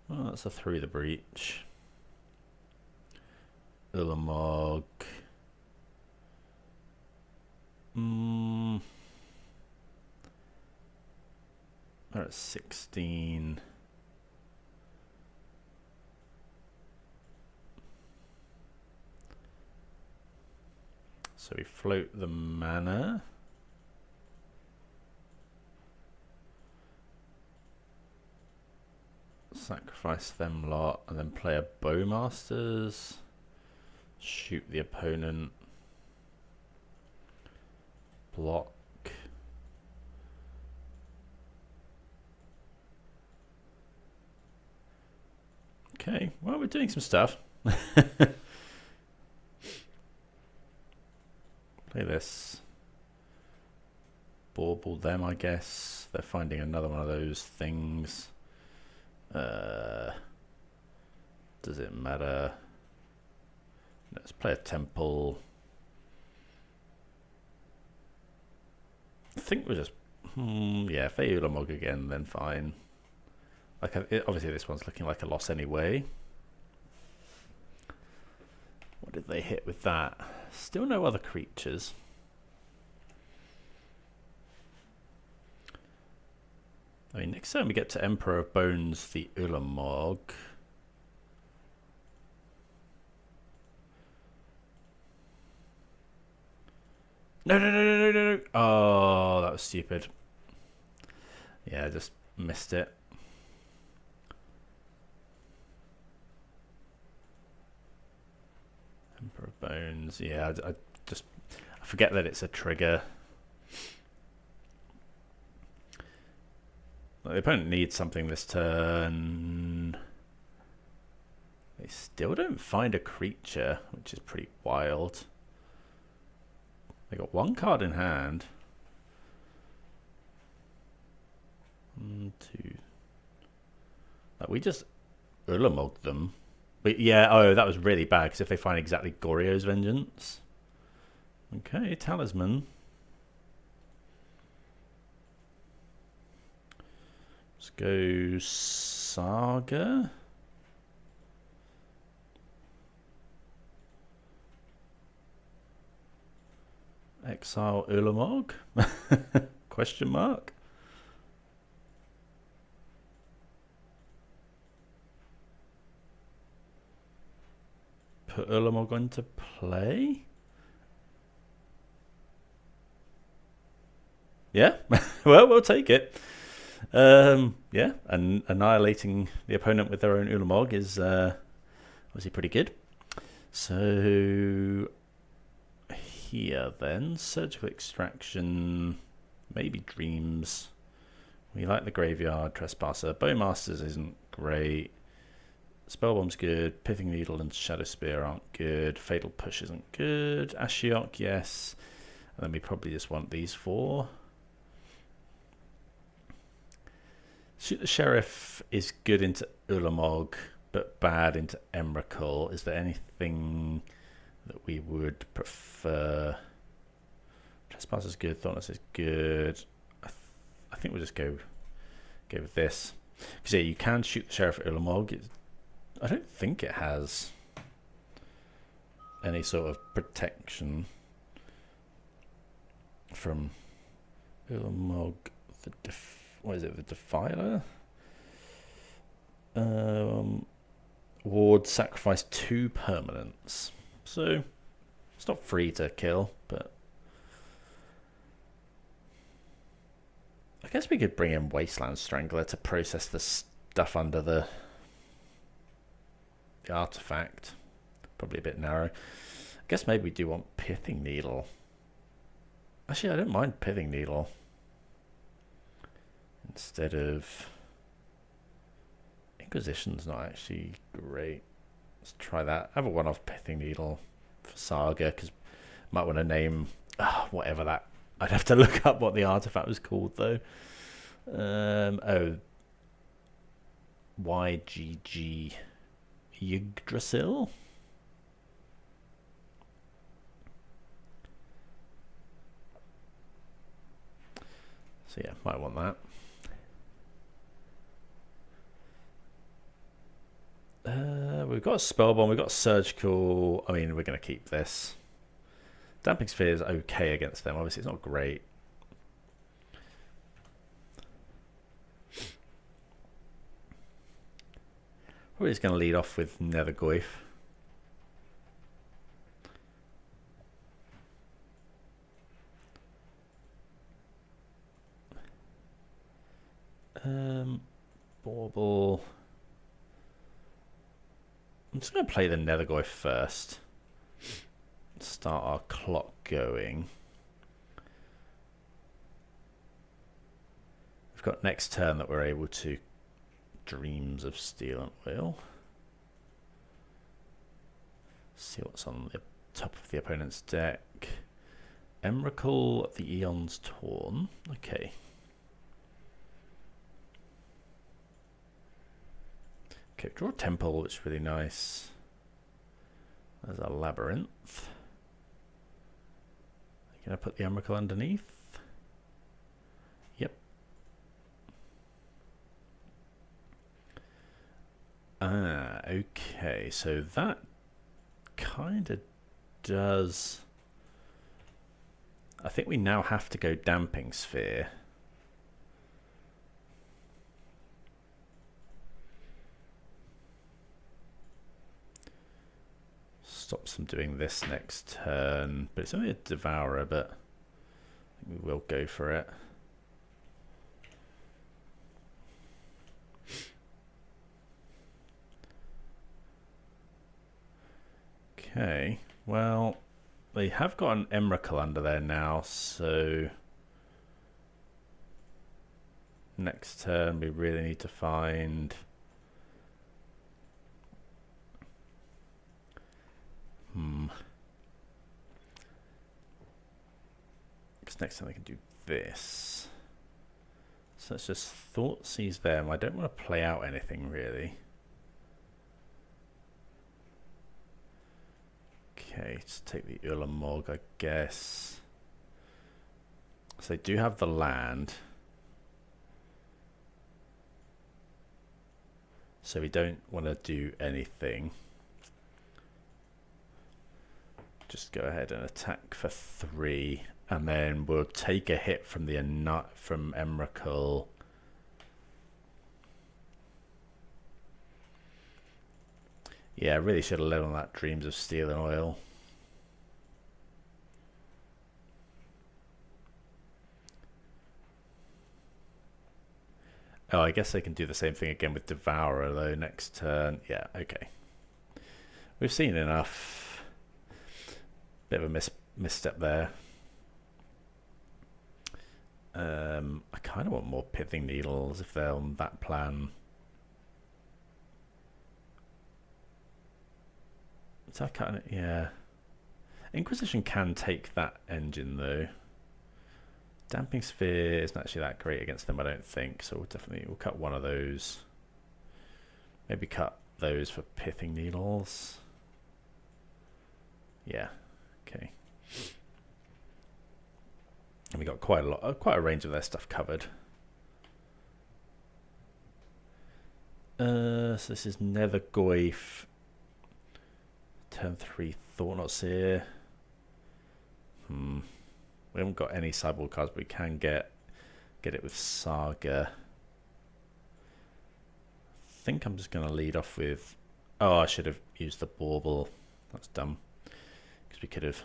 Well, that's a Through the Breach. Ulamog. They're at 16. So we float the mana. Sacrifice them lot and then play a Bowmasters. Shoot the opponent. Block. Okay, well, we're doing some stuff. Play this. Bauble them, I guess. They're finding another one of those things. Does it matter? Let's play a temple. I think we're just... yeah, if they Ulamog again, then fine. Like, obviously this one's looking like a loss anyway. What did they hit with that? Still no other creatures. I mean, next time we get to Emperor of Bones, the Ulamog. No. Oh, that was stupid. Yeah, I just missed it. Bones. Yeah, I forget that it's a trigger. The opponent needs something this turn. They still don't find a creature, which is pretty wild. They got one card in hand. 1, 2. Like we just Ulamogged them. But yeah, oh, that was really bad, because if they find exactly Goryo's Vengeance. Okay, Talisman. Let's go Saga. Exile Ulamog? Question mark? Put Ulamog into play? Yeah, well, we'll take it. Yeah, and annihilating the opponent with their own Ulamog is obviously pretty good. So here then, Surgical Extraction, maybe Dreams. We like the Graveyard, Trespasser. Bowmasters isn't great. Spellbomb's good. Pithing Needle and Shadow Spear aren't good. Fatal Push isn't good. Ashiok, yes. And then we probably just want these 4. Shoot the Sheriff is good into Ulamog, but bad into Emrakul. Is there anything that we would prefer? Trespass is good. Thoughtless is good. I think we'll just go with this. Because yeah, you can shoot the Sheriff at Ulamog. I don't think it has any sort of protection from Ulamog. What is it? The Defiler? Ward sacrifice 2 permanents. So it's not free to kill, but I guess we could bring in Wasteland Strangler to process the stuff under the artifact. Probably a bit narrow. I guess maybe we do want Pithing Needle. Actually, I don't mind Pithing Needle instead of Inquisition's not actually great. Let's try that. Have a one-off Pithing Needle for Saga, because might want to name whatever that. I'd have to look up what the artifact was called though. YGG Yggdrasil. So yeah, might want that. We've got a Spellbomb, we've got Surgical. I mean, we're going to keep this. Damping Sphere is okay against them. Obviously, it's not great. Probably just going to lead off with Nethergoyf. Bauble. I'm just going to play the Nethergoyf first. Start our clock going. We've got next turn that we're able to Dreams of Steel and Will. See what's on the top of the opponent's deck. Emrakul, the Eon's Torn. Okay. Okay, draw a Temple, which is really nice. There's a Labyrinth. Can I put the Emrakul underneath? Yep. Okay, so that kind of does. I think we now have to go Damping Sphere. Stops them doing this next turn, but it's only a Devourer, but I think we will go for it. Okay, Well, they have got an Emrakul under there now, so next turn we really need to find because next time they can do this. So it's just Thought Seize them. I don't want to play out anything really. Okay, just take the Ulamog, I guess. So they do have the land. So we don't want to do anything. Just go ahead and attack for 3, and then we'll take a hit from the from Emrakul. Yeah, I really should have led on that Dreams of Steel and Oil. Oh, I guess they can do the same thing again with Devourer though next turn. Yeah, okay. We've seen enough. Bit of a misstep there. I kind of want more Pithing Needles if they're on that plan. So I kind of, yeah. Inquisition can take that engine though. Damping Sphere isn't actually that great against them, I don't think. So we'll cut one of those. Maybe cut those for Pithing Needles. Yeah. Okay. And we got quite a range of their stuff covered. So this is Nethergoyf. Turn 3 Thought Not Seer. We haven't got any sideboard cards, but we can get it with Saga. I think I'm just going to lead off with... Oh, I should have used the Bauble. That's dumb. Because we could have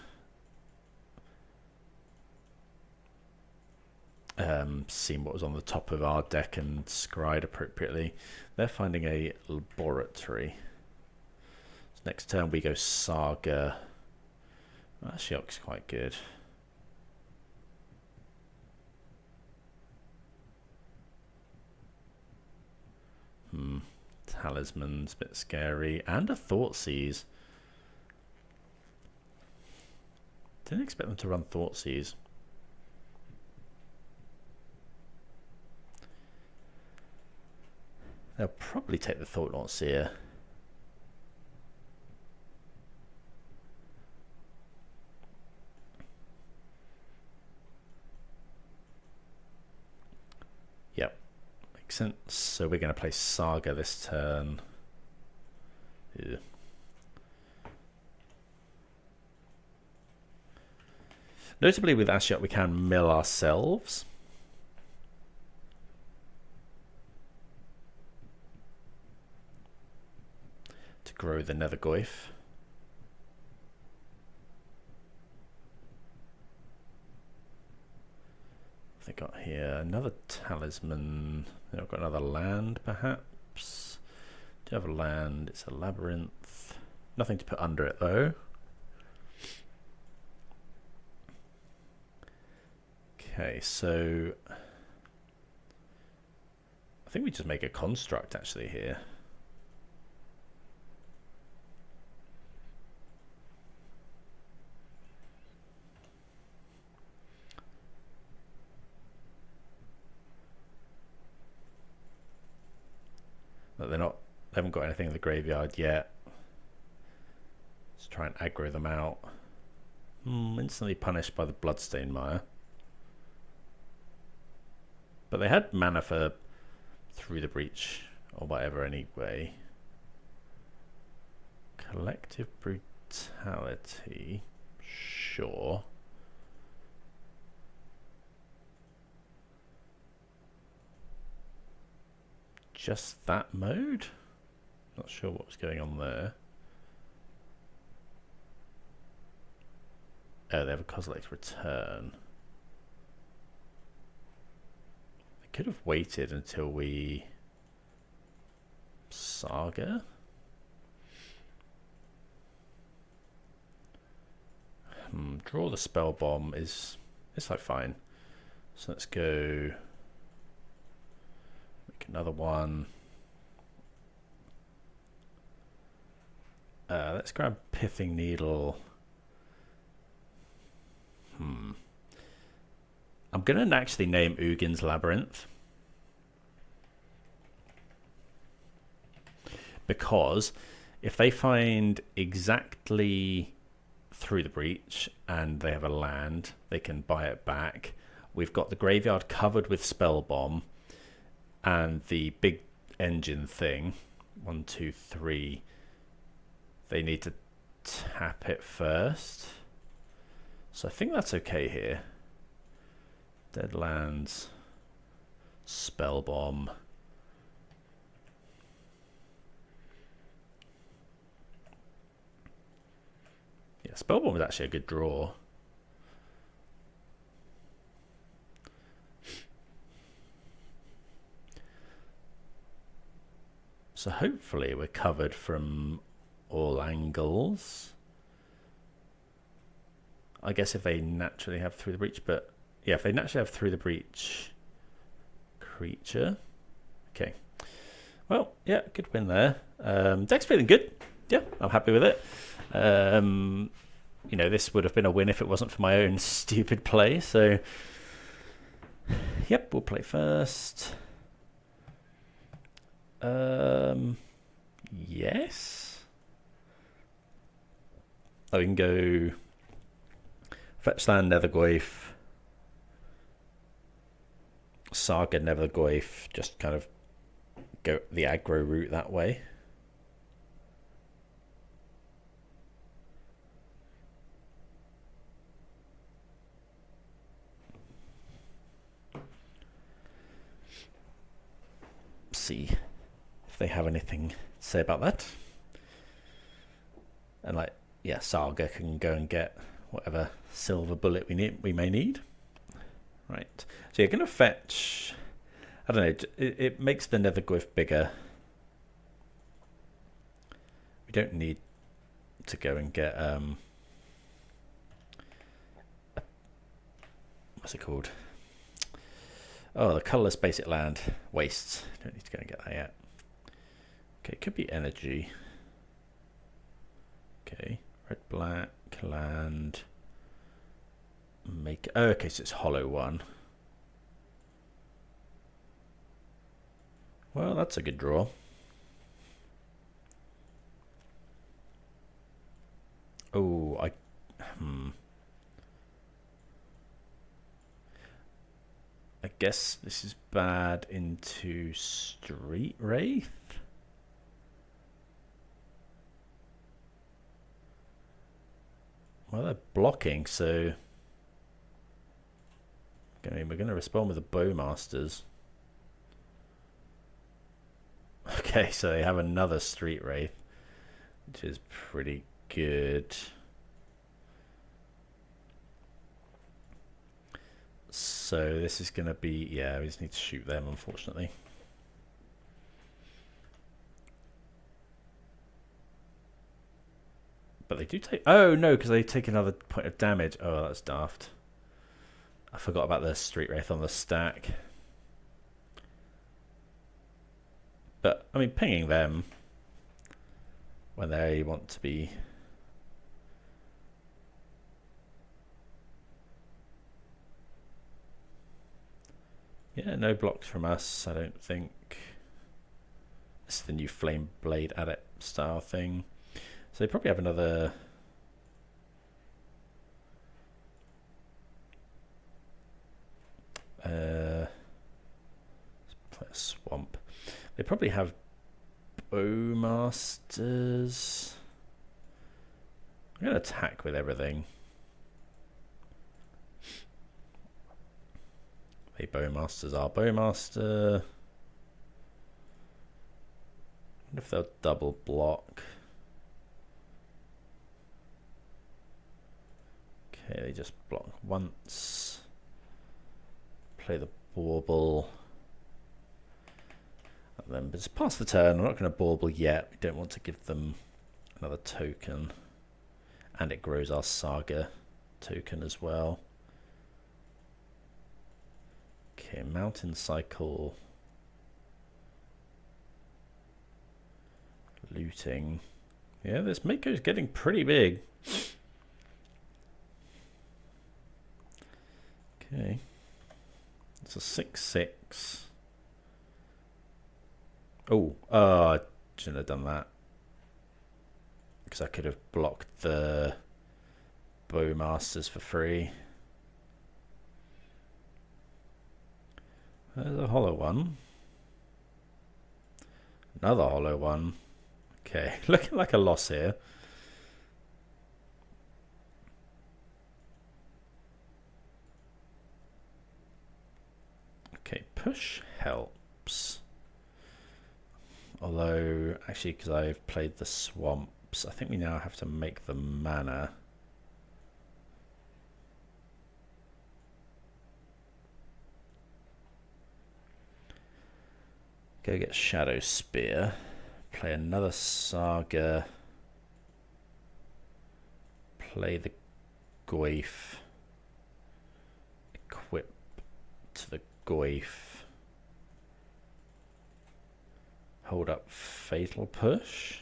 seen what was on the top of our deck and scryed appropriately. They're finding a Laboratory. So next turn we go Saga. Well, actually looks quite good. Talisman's a bit scary. And a Thoughtseize. Didn't expect them to run Thoughtseize. They'll probably take the Thought Not Seer. Yep, makes sense. So we're going to play Saga this turn. Yeah. Notably with Ashiok we can mill ourselves. To grow the Nethergoyf. They got here another Talisman. They've got another land perhaps. Do you have a land? It's a Labyrinth. Nothing to put under it though. Okay, so I think we just make a construct actually here. But they haven't got anything in the graveyard yet. Let's try and aggro them out. Instantly punished by the Bloodstained Mire. But they had mana for Through the Breach or whatever anyway. Collective Brutality. Sure. Just that mode? Not sure what was going on there. Oh, they have a Kozilek's Return. I could have waited until we Saga. Draw the spell bomb is like fine. So let's go make another one. Let's grab Pithing Needle. I'm going to actually name Ugin's Labyrinth, because if they find exactly Through the Breach and they have a land, they can buy it back. We've got the graveyard covered with Spell Bomb and the big engine thing. 1, 2, 3. They need to tap it first. So I think that's okay here. Dead lands, Spell Bomb. Yeah, Spell Bomb is actually a good draw. So hopefully we're covered from all angles. I guess if they naturally have Through the Breach, but yeah, if they naturally have Through the Breach creature. Okay. Well, yeah, good win there. Deck's feeling good. Yeah, I'm happy with it. You know, this would have been a win if it wasn't for my own stupid play. So, yep, we'll play first. Yes. Oh, we can go fetch land, Nethergoyf, Saga, Nethergoyf, just kind of go the aggro route that way. See if they have anything to say about that. And like, yeah, Saga can go and get whatever silver bullet we may need. Right. So you're going to fetch, I don't know, it makes the Nethergoyf bigger. We don't need to go and get, what's it called? Oh, the colourless basic land. Wastes. Don't need to go and get that yet. Okay, it could be energy. Okay, red, black, land. Make. Oh, okay, so it's hollow one. Well, that's a good draw. Oh, I guess this is bad into Street Wraith. Well, they're blocking, so we're going to respond with the Bowmasters. Okay, so they have another Street Wraith, which is pretty good. So this is going to be, yeah, we just need to shoot them, unfortunately. But they do take, oh no, because they take another point of damage. Oh, that's daft. I forgot about the Street Wraith on the stack. But, I mean, pinging them when they want to be... Yeah, no blocks from us, I don't think. This is the new Flame Blade Adept style thing. So they probably have another... let's play a swamp. They probably have Bowmasters. I'm going to attack with everything. They Bowmasters are Bowmaster. I wonder if they'll double block. Okay, they just block once. Play the Bauble. And then just pass the turn. I'm not going to Bauble yet. We don't want to give them another token. And it grows our Saga. token as well. Okay, Mountain Cycle. Looting. Yeah, this Mako is getting pretty big. Okay. It's a 6/6. Oh, I shouldn't have done that. Because I could have blocked the Bowmasters for free. There's a hollow one. Another hollow one. Okay, looking like a loss here. Okay, push helps. Although, actually, because I've played the swamps, I think we now have to make the mana. Go get Shadow Spear. Play another Saga. Play the Goyf. Equip to the Goyf. Hold up Fatal Push.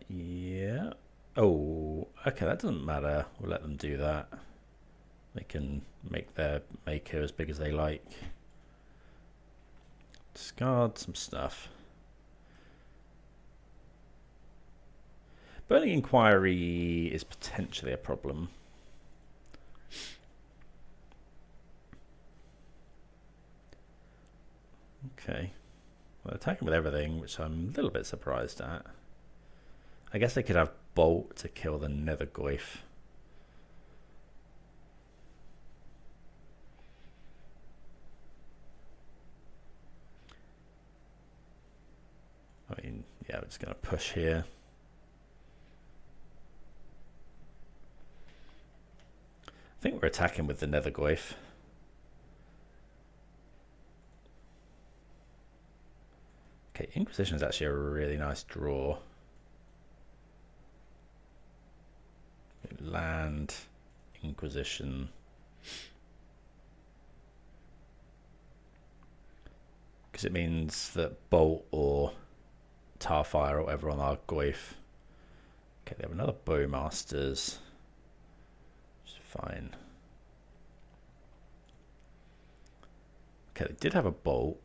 Yeah. Oh, okay, that doesn't matter. We'll let them do that. They can make their Maker as big as they like. Discard some stuff. Burning Inquiry is potentially a problem. Okay. Well, attacking with everything, which I'm a little bit surprised at. I guess they could have Bolt to kill the Nether Goyf. I mean, yeah, we're just going to push here. I think we're attacking with the Nether Goyf. Okay, Inquisition is actually a really nice draw. Land, Inquisition. Because it means that Bolt or Tarfire or whatever on our Goyf. Okay, they have another Bowmasters. Which is fine. Okay, they did have a Bolt.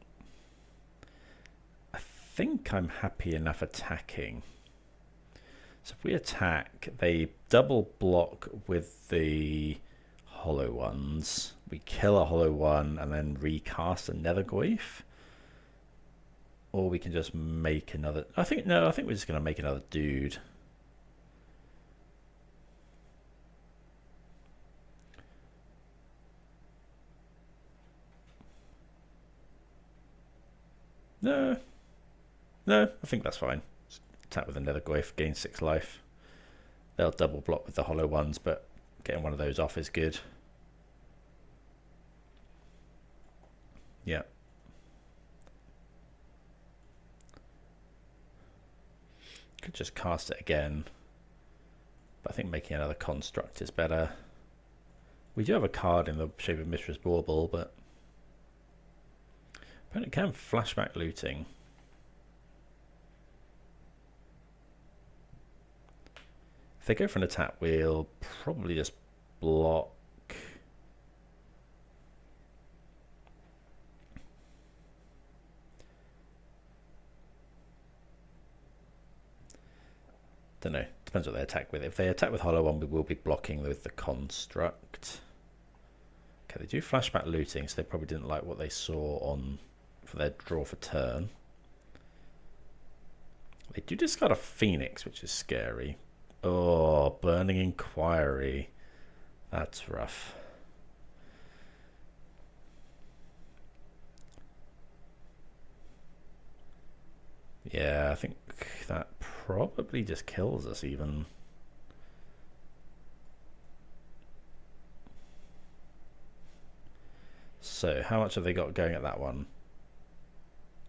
I think I'm happy enough attacking. So if we attack, they double block with the hollow ones. We kill a hollow one and then recast a Nether Goyf. Or we can just make another. I think we're just going to make another dude. No, I think that's fine. Attack with another Goyf, gain 6 life. They'll double block with the hollow ones, but getting one of those off is good. Yeah. Could just cast it again, but I think making another construct is better. We do have a card in the shape of Mistress Bauble, but opponent can flashback looting. If they go for an attack, we'll probably just block. Don't know. Depends what they attack with. If they attack with Hollow One, we will be blocking with the construct. Okay, they do flashback looting, so they probably didn't like what they saw on for their draw for turn. They do discard a Phoenix, which is scary. Oh, Burning Inquiry. That's rough. Yeah, I think that probably just kills us even. So how much have they got going at that one?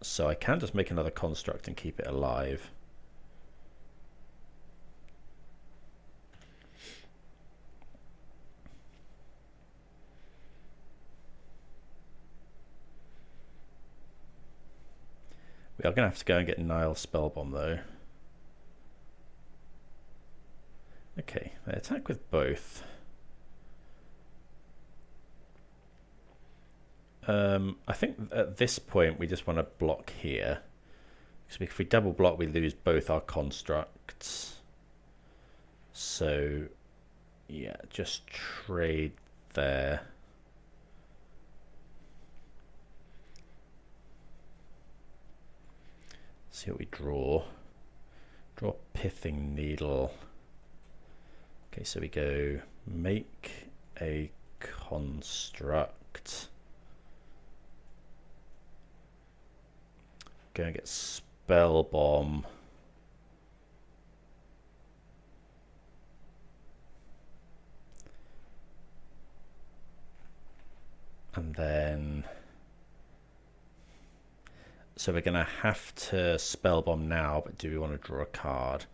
So I can just make another construct and keep it alive. We are going to have to go and get Nile Spellbomb though. Okay, they attack with both. I think at this point we just want to block here. Because if we double block we lose both our constructs. So yeah, just trade there. See what we draw. Draw Pithing Needle. Okay, so we go make a construct. Go and get Spell Bomb. And then so we're going to have to Spell Bomb now, but do we want to draw a card?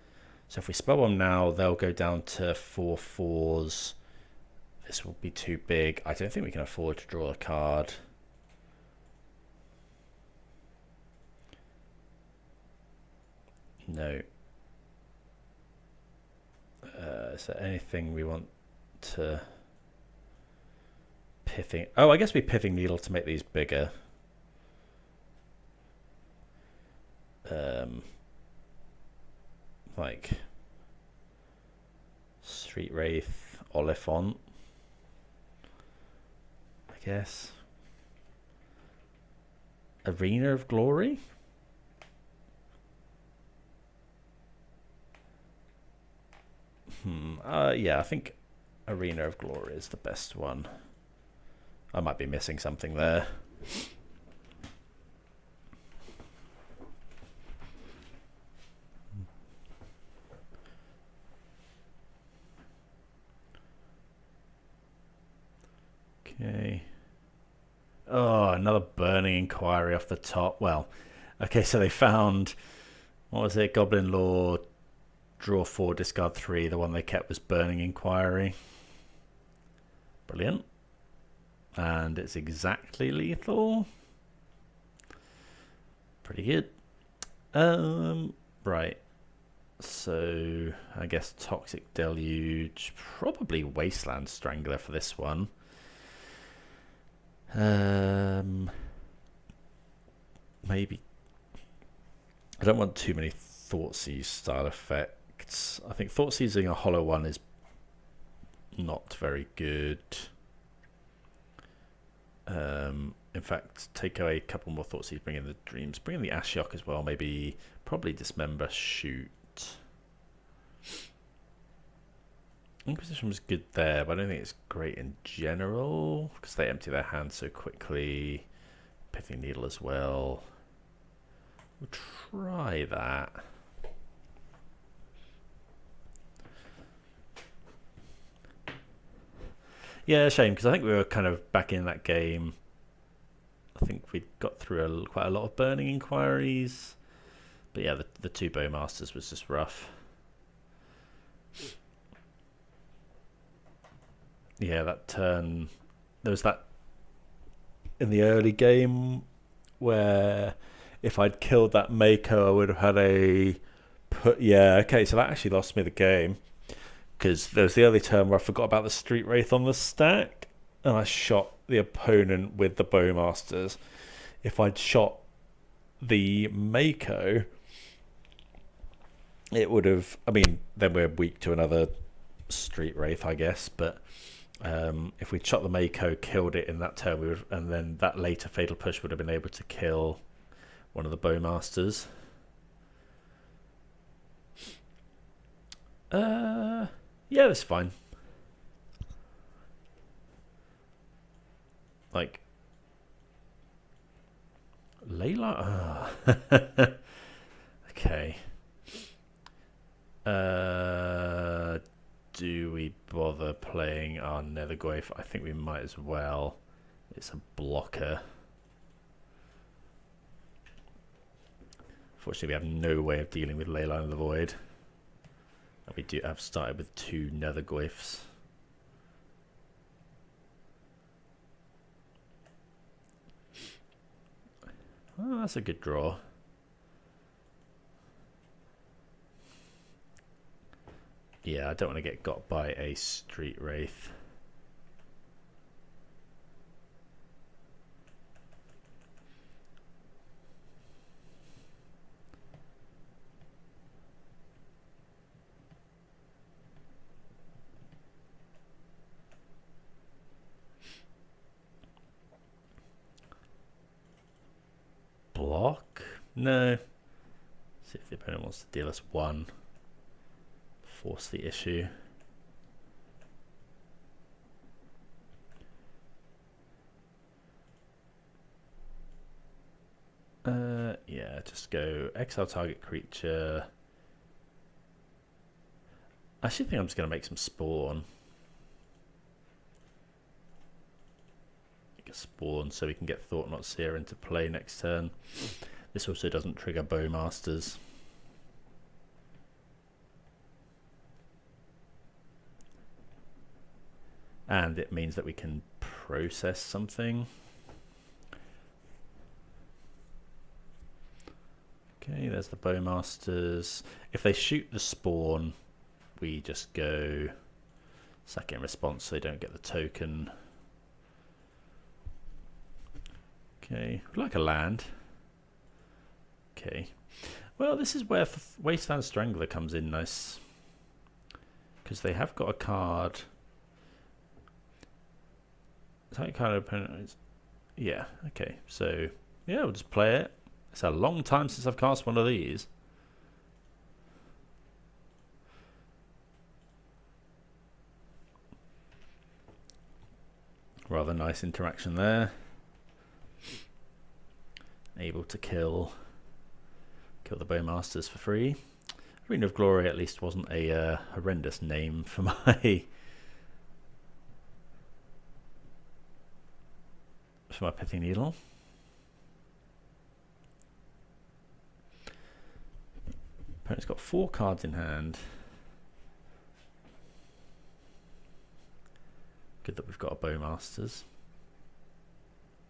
So if we Spell Bomb now, they'll go down to 4/4s. This will be too big. I don't think we can afford to draw a card. No. Is there anything we want to Pithing? Oh, I guess we Pithing Needle to make these bigger. Like Street Wraith, Oliphant, I guess. Arena of Glory? Yeah, I think Arena of Glory is the best one. I might be missing something there. Okay. Oh, another Burning Inquiry off the top. Well, okay, so they found, what was it? Goblin Lore, draw 4, discard 3. The one they kept was Burning Inquiry. Brilliant. And it's exactly lethal. Pretty good. Right. So I guess Toxic Deluge, probably Wasteland Strangler for this one. Maybe I don't want too many Thoughtseize style effects. I think Thoughtseizing a hollow one is not very good. In fact, take away a couple more Thoughtseize, bring in the Dreams, bring in the Ashiok as well, maybe, probably Dismember, shoot. Inquisition was good there, but I don't think it's great in general because they empty their hands so quickly. Pithing Needle as well. We'll try that. Yeah, shame because I think we were kind of back in that game. I think we got through quite a lot of Burning Inquiries, but yeah, the 2 Bowmasters was just rough. Yeah, that turn, there was that in the early game where if I'd killed that Mako, I would have had a put. Yeah, okay, so that actually lost me the game because there was the early turn where I forgot about the Street Wraith on the stack and I shot the opponent with the Bowmasters. If I'd shot the Mako, it would have. I mean, then we're weak to another Street Wraith, I guess, but. If we'd shot the Mako, killed it in that turn, we would, and then that later Fatal Push would have been able to kill one of the Bowmasters. Yeah, that's fine. Like Layla. Okay. Do we bother playing our Nethergoyf? I think we might as well. It's a blocker. Fortunately, we have no way of dealing with Leyline of the Void. And we do have started with 2 Nethergoyfs. Oh, that's a good draw. Yeah, I don't want to get got by a Street Wraith. Block? No. See if the opponent wants to deal us 1. Force the issue. Yeah, just go exile target creature. I actually think I'm just going to make some spawn. Make a spawn so we can get Thought Not Seer into play next turn. This also doesn't trigger Bowmasters. And it means that we can process something. Okay, there's the Bowmasters. If they shoot the spawn, we just go sack it in response so they don't get the token. Okay, like a land. Okay. Well, this is where Wasteland Strangler comes in nice. Because they have got a card. Is that kind of opponent? Yeah, okay. So, yeah, we'll just play it. It's a long time since I've cast one of these. Rather nice interaction there. Able to kill the Bowmasters for free. Arena of Glory at least wasn't a horrendous name for my Pithing Needle. Opponent's got 4 cards in hand. Good that we've got a Bowmasters.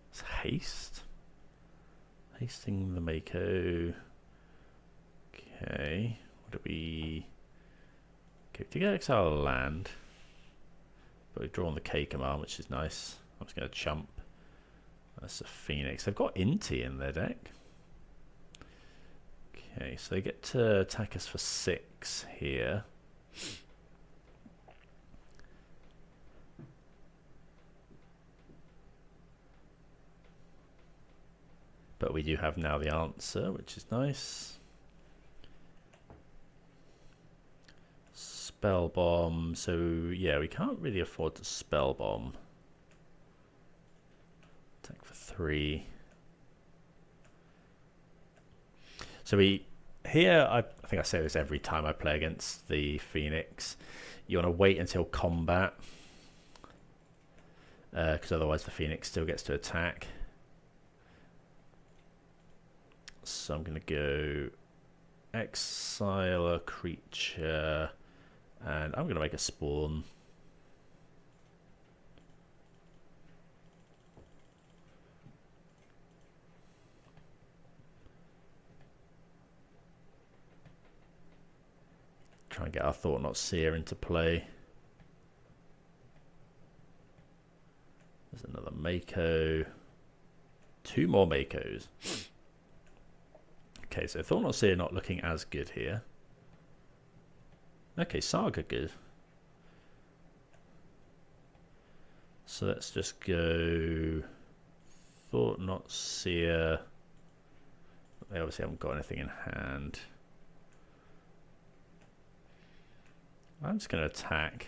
It's haste. Hasting the Mako. Okay. What do we... Okay, to get exile land. But we've drawn the K command, which is nice. I'm just going to chump. That's a Phoenix. They've got Inti in their deck. Okay, so they get to attack us for 6 here. But we do have now the answer, which is nice. Spell Bomb. So, yeah, we can't really afford to Spell Bomb. Attack for 3. So here, I think I say this every time I play against the Phoenix. You want to wait until combat. Because otherwise the Phoenix still gets to attack. So I'm going to go exile a creature. And I'm going to make a spawn. Try and get our Thought Not Seer into play. There's another Mako. 2 more Makos. Okay, so Thought Not Seer not looking as good here. Okay, Saga good. So let's just go Thought Not Seer. They obviously haven't got anything in hand. I'm just going to attack.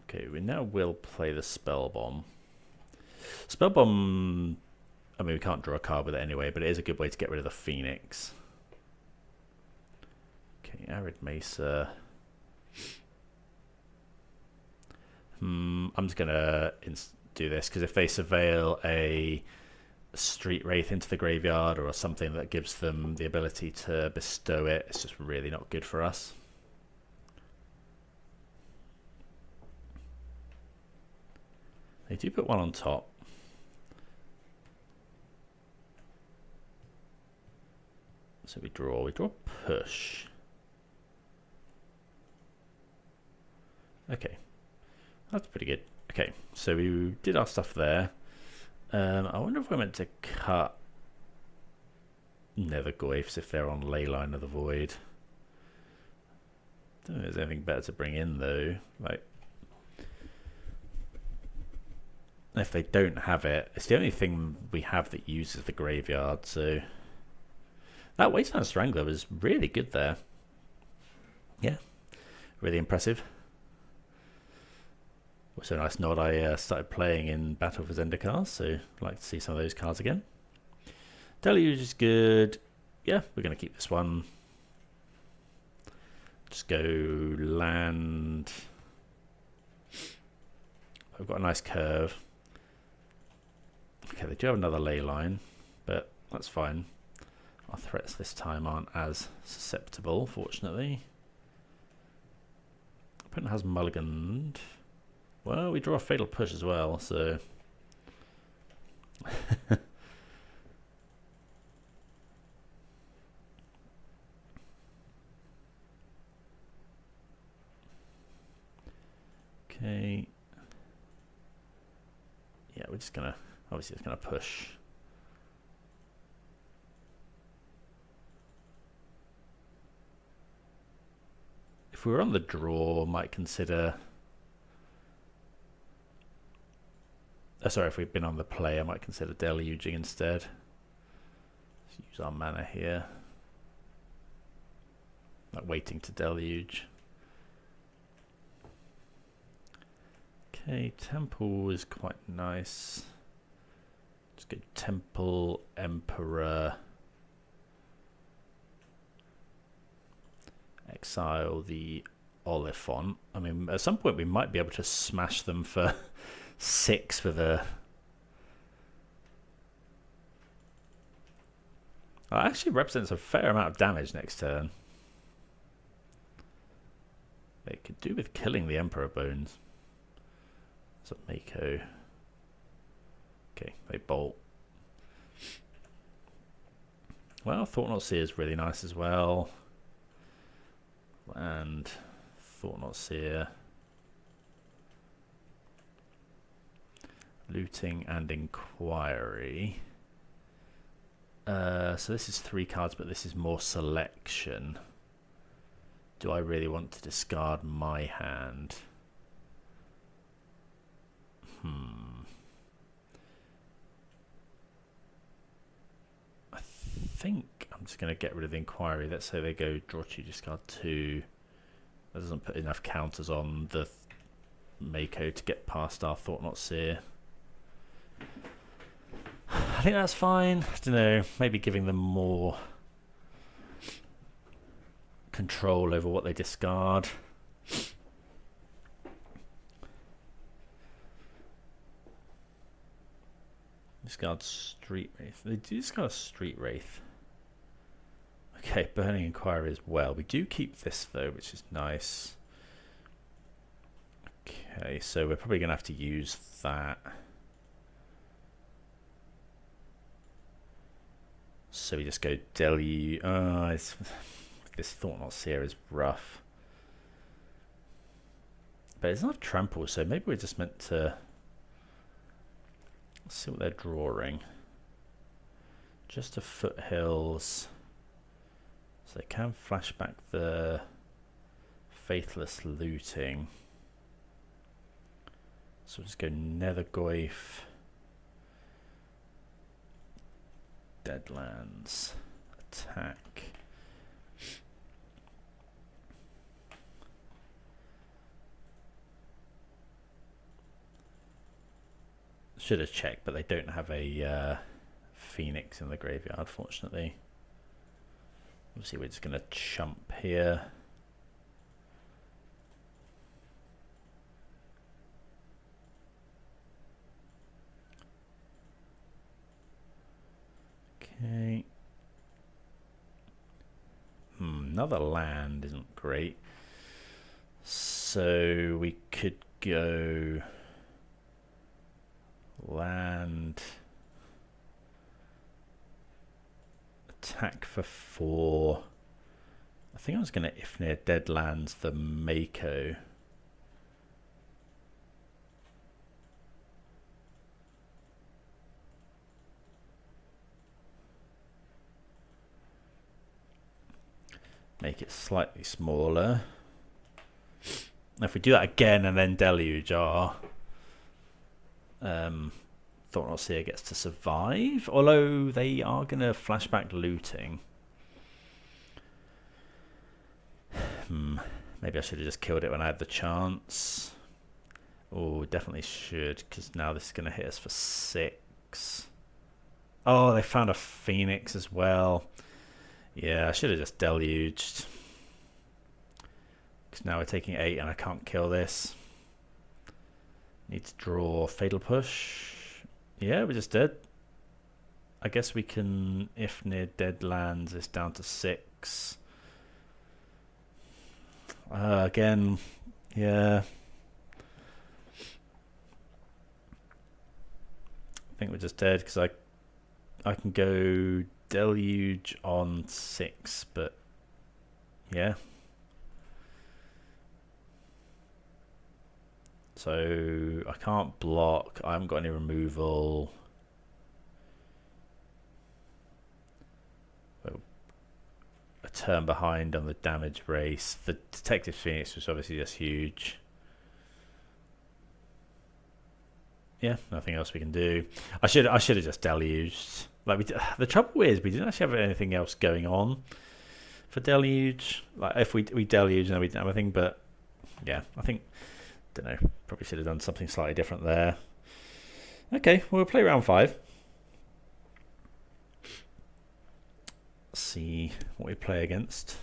Okay, we now will play the Spell Bomb. Spell Bomb, I mean, we can't draw a card with it anyway, but it is a good way to get rid of the Phoenix. Okay, Arid Mesa. I'm just gonna do this because if they surveil a Street Wraith into the graveyard or something that gives them the ability to bestow it, it's just really not good for us. They do put one on top. So we draw push. Okay, that's pretty good. Okay, so we did our stuff there. I wonder if we're meant to cut Nether Goyfs if they're on Leyline of the Void. Don't think there's anything better to bring in though. Like, if they don't have it, it's the only thing we have that uses the graveyard. So that Wasteland Strangler was really good there. Yeah, really impressive. Also a nice nod, I started playing in Battle for Zendikar, so I'd like to see some of those cards again. Deluge is good. Yeah, we're going to keep this one. Just go land. I've got a nice curve. Okay, they do have another ley line, but that's fine. Our threats this time aren't as susceptible, fortunately. Opponent has mulliganed. Well, we draw a Fatal Push as well, so... Okay. Yeah, we're just gonna... Obviously, it's gonna push. If we were on the draw, might consider... Oh, sorry, if we've been on the play, I might consider deluging instead. Let's use our mana here. Not waiting to deluge. Okay, Temple is quite nice. Let's go Temple, Emperor. Exile the Oliphant. I mean, at some point we might be able to smash them for 6 with a... Oh, it actually represents a fair amount of damage next turn. They could do with killing the Emperor Bones. What's up, Mako? Okay, they bolt. Well, Thought-Knot Seer is really nice as well. And Thought-Knot Seer. Looting and Inquiry. So this is 3 cards, but this is more selection. Do I really want to discard my hand? I think I'm just going to get rid of the Inquiry. Let's say they go draw 2, discard 2. That doesn't put enough counters on the Mako to get past our Thought-Knot Seer. I think that's fine. I don't know, maybe giving them more control over what they discard. Discard Street Wraith. They do discard Street Wraith. Okay, Burning Inquiry as well. We do keep this though, which is nice. Okay, so we're probably going to have to use that. So we just go Deluge. This Thought-Knot Seer is rough. But it's not Trample, so maybe we're just meant to... Let's see what they're drawing. Just a Foothills. So they can flash back the Faithless Looting. So we'll just go Nethergoyf. Deadlands. Attack. Should have checked, but they don't have a Phoenix in the graveyard, fortunately. Obviously, we're just going to chump here. Okay. Another land isn't great. So we could go land, attack for 4. I think I was going to Ifnir Deadlands the Mako. Make it slightly smaller. If we do that again and then Deluge our Thought-Knot Seer gets to survive, although they are going to flashback looting. Maybe I should have just killed it when I had the chance. Oh, definitely should, because now this is going to hit us for 6. Oh, they found a Phoenix as well. Yeah, I should have just deluged. Because now we're taking 8 and I can't kill this. Need to draw Fatal Push. Yeah, we're just dead. I guess we can, if near Deadlands, it's down to 6. Again, yeah. I think we're just dead because I can go Deluge on 6, but yeah. So I can't block. I haven't got any removal. A turn behind on the damage race. The Detective Phoenix was obviously just huge. Yeah, nothing else we can do. I should have just deluged. Like the trouble is we didn't actually have anything else going on for deluge. Like if we deluge and we didn't have anything, but yeah, I think, don't know, probably should have done something slightly different there. Okay, we'll play round 5. See what we play against.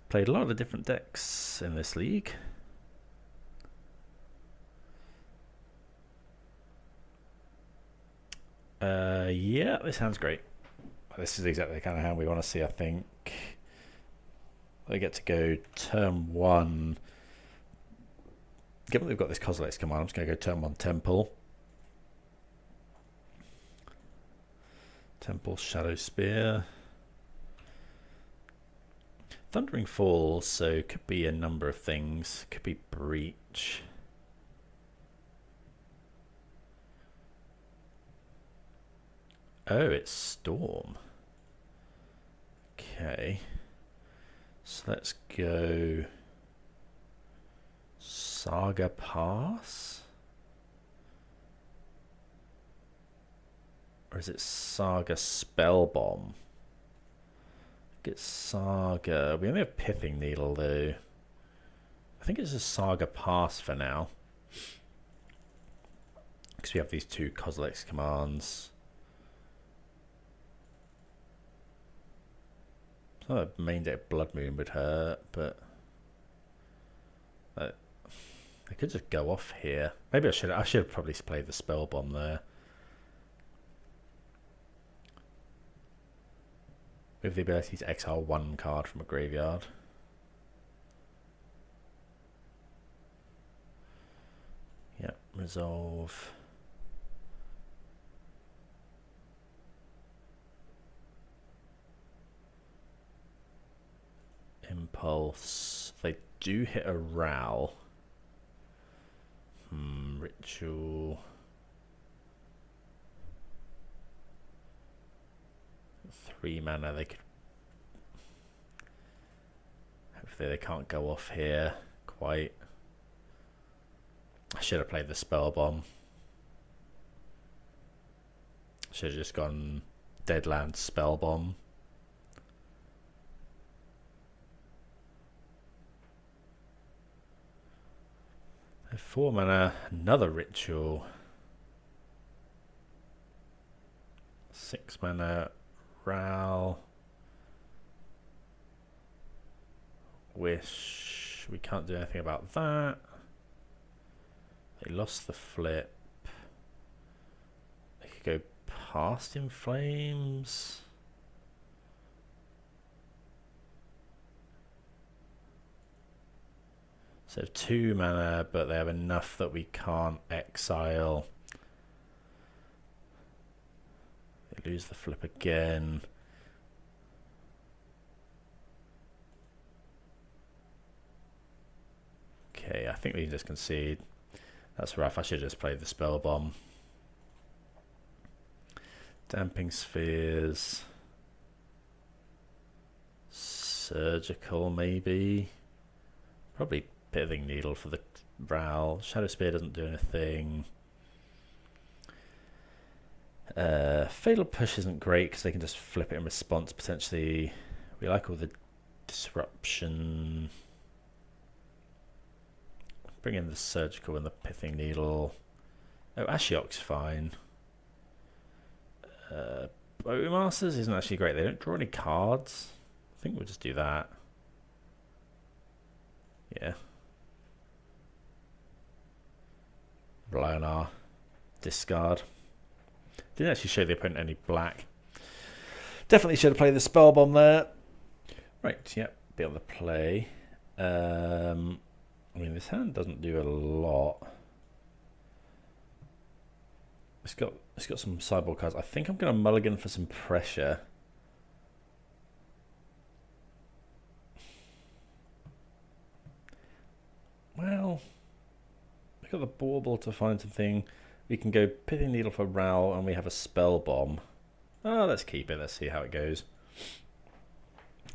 Played a lot of different decks in this league. Yeah, this sounds great. This is exactly the kind of hand we want to see, I think. They get to go turn 1. Given they've got this Kozilek's command, I'm just going to go turn 1 Temple. Temple, Shadow Spear. Thundering Falls, so could be a number of things. Could be Breach. Oh, it's Storm. Okay. So let's go Saga Pass. Or is it Saga Spell Bomb? Get Saga. We only have Pithing Needle though. I think it's a Saga Pass for now. Because we have these 2 Kozilek's commands. Oh, main deck Blood Moon would hurt, but I could just go off here. Maybe I should have probably played the Spell Bomb there. With the ability to exile 1 card from a graveyard. Yep, resolve. Impulse. They do hit a Ral. Ritual. 3 mana. They could. Hopefully they can't go off here quite. I should have played the Spell Bomb. Should have just gone Deadland Spell Bomb. 4 mana, another Ritual. 6 mana, Ral. Wish. We can't do anything about that. They lost the flip. They could go past In Flames. So 2 mana, but they have enough that we can't exile. They lose the flip again. Okay, I think we can just concede. That's rough. I should have just played the Spell Bomb. Damping Spheres. Surgical, maybe. Probably Pithing Needle for the Ral. Shadow Spear doesn't do anything. Fatal Push isn't great because they can just flip it in response potentially. We like all the disruption. Bring in the Surgical and the Pithing Needle. Oh, Ashiok's fine. Bowmasters isn't actually great. They don't draw any cards. I think we'll just do that. Yeah. Rely on our discard. Didn't actually show the opponent any black. Definitely should have played the Spell Bomb there. Right, yep, be able to play. I mean, this hand doesn't do a lot. It's got some sideboard cards. I think I'm going to mulligan for some pressure. Well, we've got the bauble to find something. We can go Pithing Needle for Ral, and we have a Spell Bomb. Oh, let's keep it. Let's see how it goes.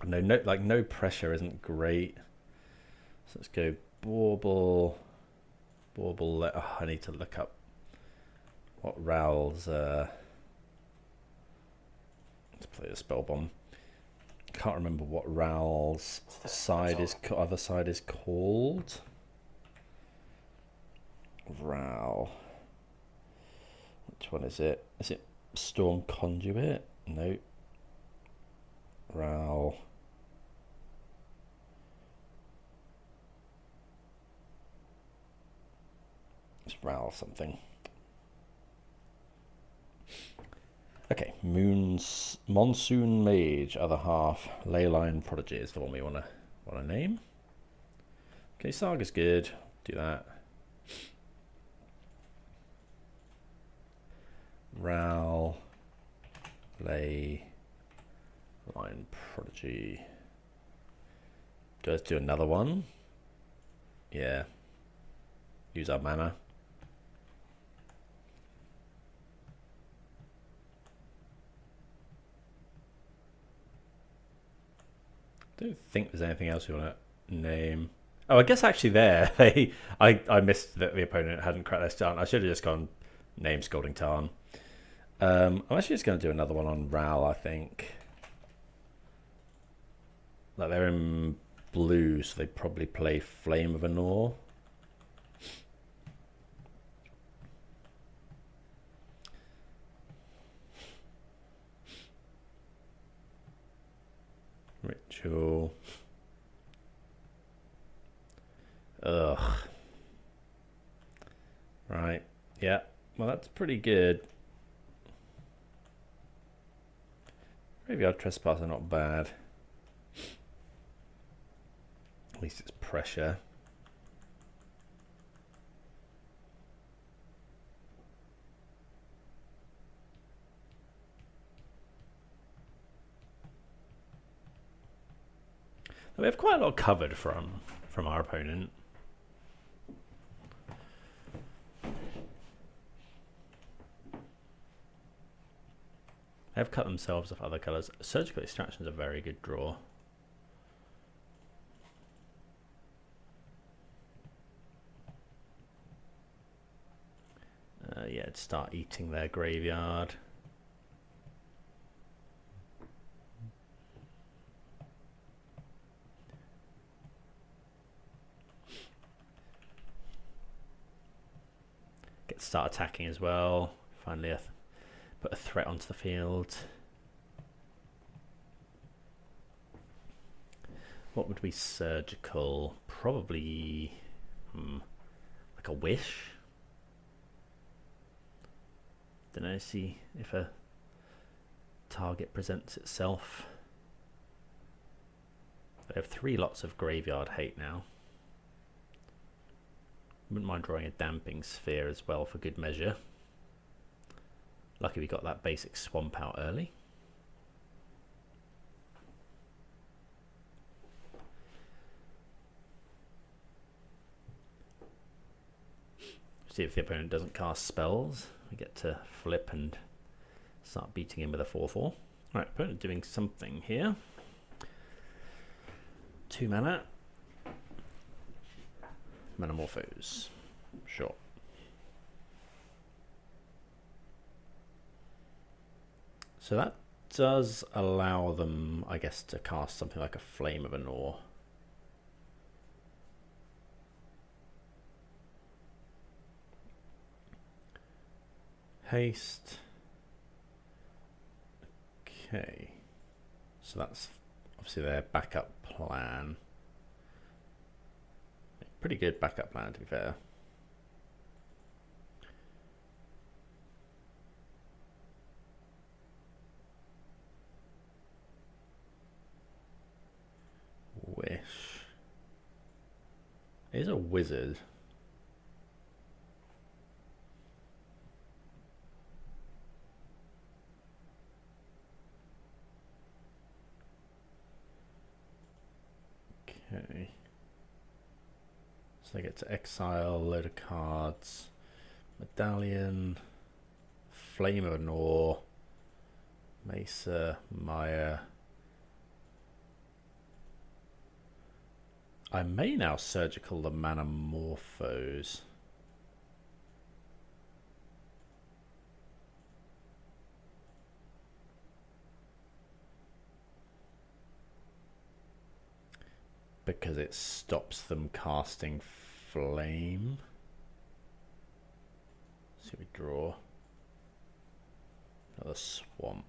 No pressure isn't great. So let's go bauble. Bauble. Oh, I need to look up what Ral's. Let's play the Spell Bomb. Can't remember what Ral's other side is called. Ral. Which one is it? Is it Storm Conduit? No. Ral. It's Ral something. Okay, Monsoon Mage, other half. Leyline Prodigy is the one we want to name. Okay, Saga's good. Do that. Ral, Leyline Prodigy. Let's do another one. Yeah. Use our mana. Don't think there's anything else we want to name. Oh, I guess actually there I missed that the opponent hadn't cracked their start. I should have just gone name Scalding Tarn. I'm actually just going to do another one on Ral, I think. Like they're in blue, so they probably play Flame of Anor. Ritual. Ugh. Right. Yeah. Well, that's pretty good. Graveyard Trespasser, not bad. At least it's pressure. We have quite a lot covered from our opponent. They have cut themselves off other colours. Surgical Extraction is a very good draw. Yeah, start eating their graveyard. Start attacking as well. Finally, put a threat onto the field. What would be surgical? Probably like a wish. Don't know, see if a target presents itself. They have 3 lots of graveyard hate now. Wouldn't mind drawing a damping sphere as well for good measure. Lucky we got that basic swamp out early. See if the opponent doesn't cast spells. We get to flip and start beating him with a 4/4. Alright, opponent doing something here. 2 mana. Metamorphose. Sure. So that does allow them, I guess, to cast something like a Flame of Anor. Haste. Okay. So that's obviously their backup plan. Pretty good backup plan, to be fair. Wish. It is a wizard. Okay. So they get to exile a load of cards. Medallion, Flame of Anor, Mesa, Maya. I may now surgical the Metamorphose. Because it stops them casting flame. So we draw another swamp.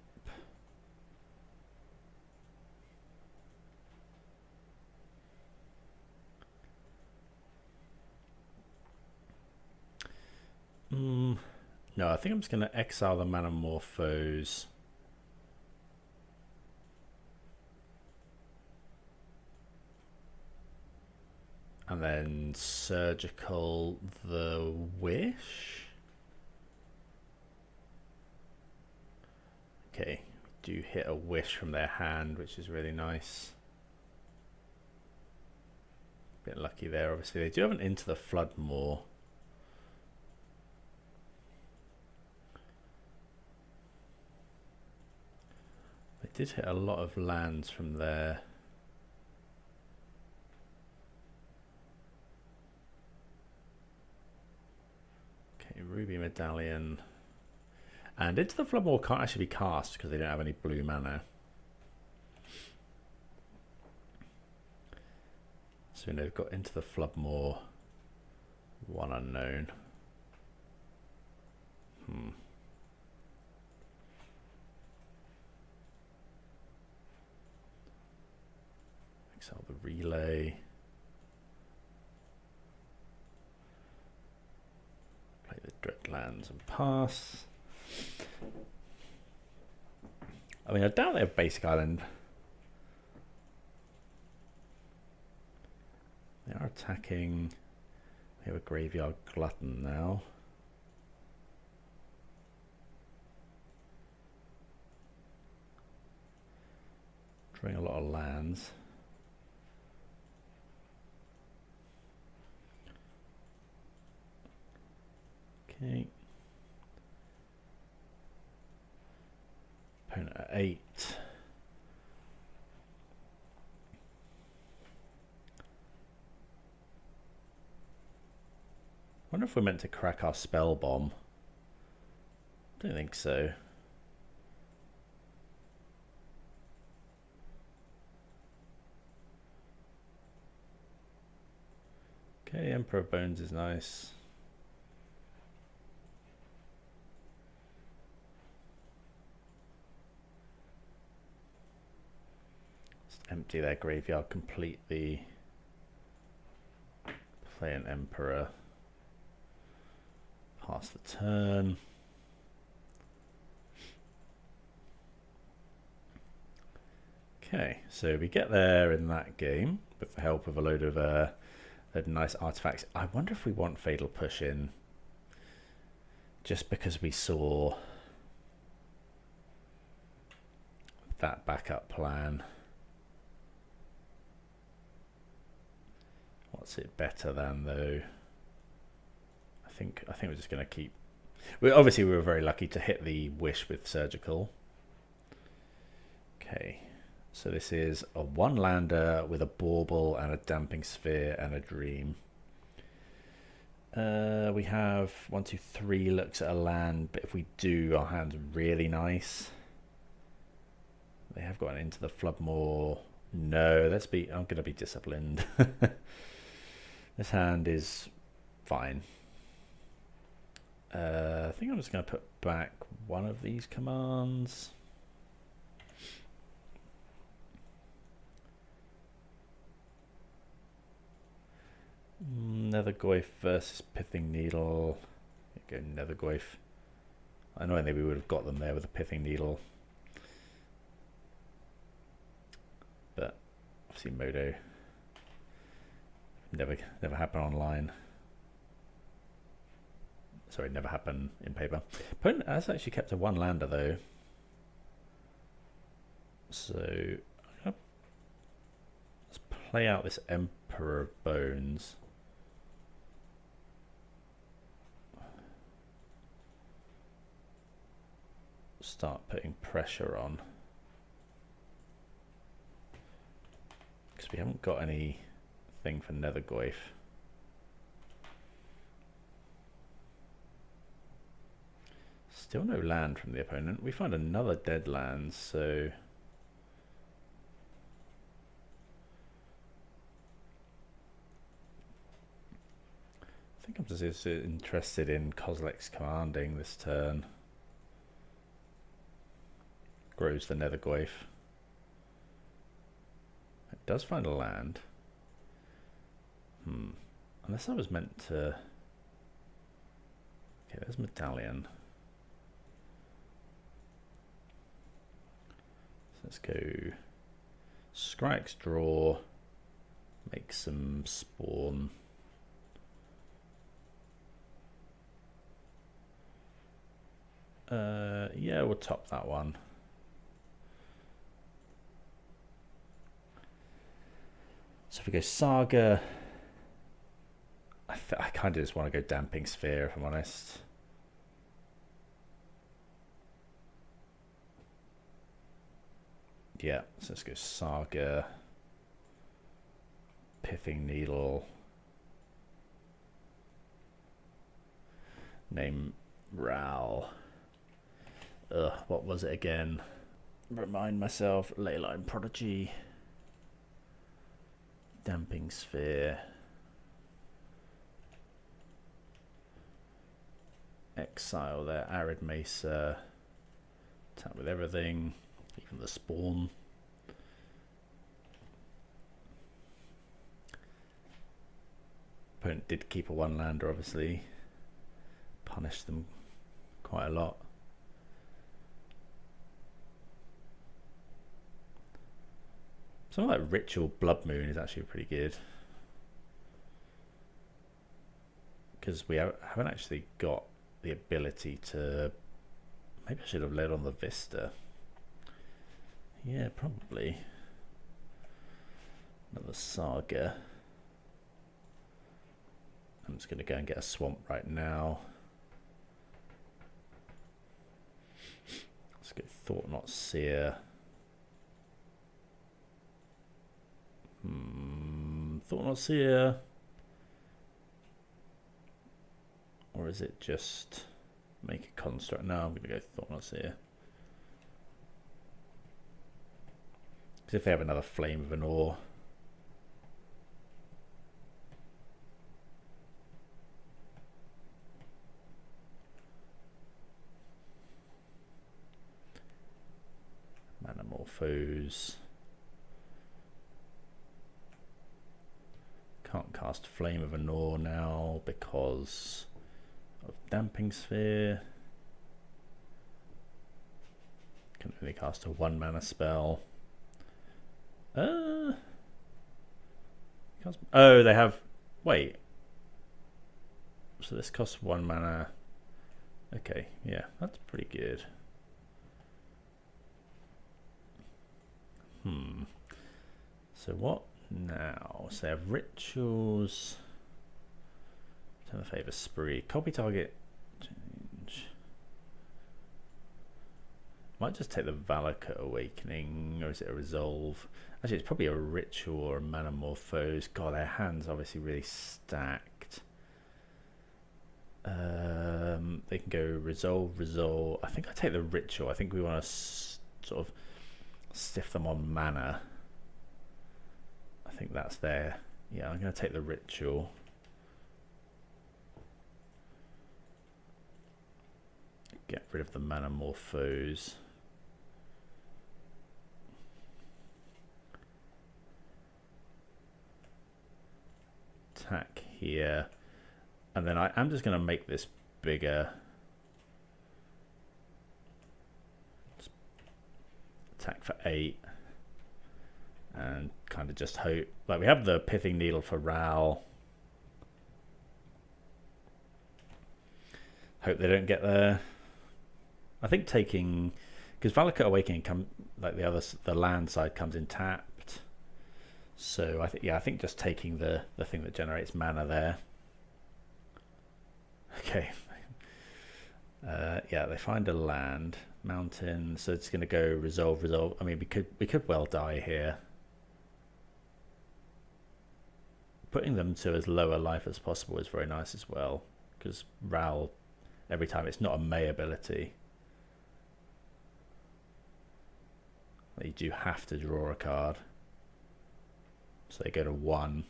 No, I think I'm just going to exile the Metamorphose. And then surgical the wish. Okay, we do hit a wish from their hand, which is really nice. Bit lucky there, obviously. They do have an Into the Flood more. They did hit a lot of lands from there. Ruby Medallion. And Into the Floodmoor can't actually be cast because they don't have any blue mana. So they've got Into the Floodmoor, 1 unknown. Exile the Relay. The Dreadlands and pass. I mean, I doubt they have basic island. They are attacking. We have a Graveyard Glutton now. Drawing a lot of lands. Okay. Opponent at 8. Wonder if we're meant to crack our spell bomb. Don't think so. Okay, Emperor Bones is nice. empty their graveyard completely. Play an Emperor. Pass the turn. Okay, so we get there in that game with the help of a load of nice artifacts. I wonder if we want Fatal Push in, just because we saw that backup plan. What's it better than though? I think we're just going to keep. Obviously we were very lucky to hit the wish with Surgical. Okay, so this is a 1-lander with a Bauble and a Damping Sphere and a Dream. We have 1, 2, 3 looks at a land, but if we do, our hand's really nice. They have gotten into the Floodmoor. No, I'm going to be disciplined. This hand is fine. I think I'm just going to put back one of these commands. Nethergoyf versus Pithing Needle. Go Nethergoyf. Annoyingly, we would have got them there with a Pithing Needle. But obviously Modo never happen online. Sorry, never happen in paper. Opponent has actually kept a 1-lander though. So let's play out this Emperor Bones. Start putting pressure on. Because we haven't got anything for Nethergoyf. Still no land from the opponent. We find another dead land, so I think I'm just interested in Kozilek's commanding this turn. Grows the Nethergoyf. It does find a land. Unless I was meant to. Okay, there's Medallion. So let's go Scryx, draw, make some spawn. Yeah, we'll top that one. So if we go Saga, I kind of just want to go Damping Sphere, if I'm honest. Yeah, so let's go Saga, Pithing Needle, name Ral. What was it again? Remind myself. Leyline Prodigy, Damping Sphere, exile there, Arid Mesa, tap with everything, even the spawn. Opponent did keep a 1-lander, obviously. Punished them quite a lot. Something like Ritual Blood Moon is actually pretty good. Because we haven't actually got the ability to. Maybe I should have led on the Vista. Yeah, probably. Another Saga. I'm just going to go and get a swamp right now. Let's go Thought Not Seer. Thought Not Seer. Or is it just make a construct? No, I'm going to go Thought Not Seer. Because if they have another Flame of an Ore. Manamorphose. Can't cast Flame of Anor now because of Damping Sphere. Can only cast a 1 mana spell. Oh, they have. Wait. So this costs 1 mana. Okay, yeah, that's pretty good. So what now? So they have rituals. Turn the favor spree. Copy target. Change. Might just take the Valakut Awakening, or is it a resolve? Actually, it's probably a ritual or a Manamorphose. God, their hand's obviously really stacked. They can go resolve. I think I take the ritual. I think we want to sort of stiff them on mana. I think that's there. Yeah, I'm going to take the ritual. Get rid of the Manamorphose. Attack here. And then I'm just going to make this bigger. Just attack for 8. And kind of just hope. Like, we have the Pithing Needle for Ral. Hope they don't get there. I think taking, because Valakut Awakening the land side comes in tapped. So I think just taking the thing that generates mana there. Okay. Yeah, they find a land mountain, so it's going to go resolve. I mean, we could well die here. Putting them to as low a life as possible is very nice as well, because Ral, every time it's not a May ability, you do have to draw a card. So they go to 1.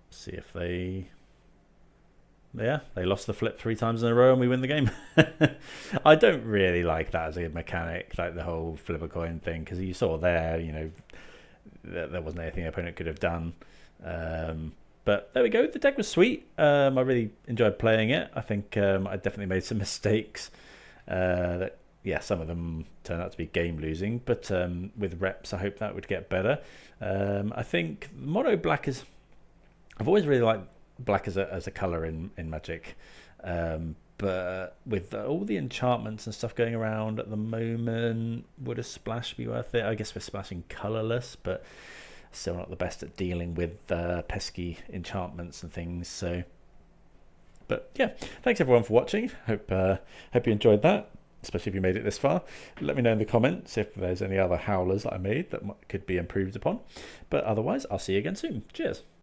See if they lost the flip 3 times in a row and we win the game. I don't really like that as a mechanic, like the whole flip a coin thing, because you saw there, you know, there wasn't anything the opponent could have done. But there we go. The deck was sweet. I really enjoyed playing it. I think I definitely made some mistakes. Some of them turned out to be game losing, but with reps, I hope that would get better. I think mono black is. I've always really liked black as a color in Magic, but with all the enchantments and stuff going around at the moment, would a splash be worth it? I guess we're splashing colorless, but still not the best at dealing with pesky enchantments and things. So, but yeah, thanks everyone for watching. Hope you enjoyed that, especially if you made it this far. Let me know in the comments if there's any other howlers that I made that could be improved upon. But otherwise, I'll see you again soon. Cheers.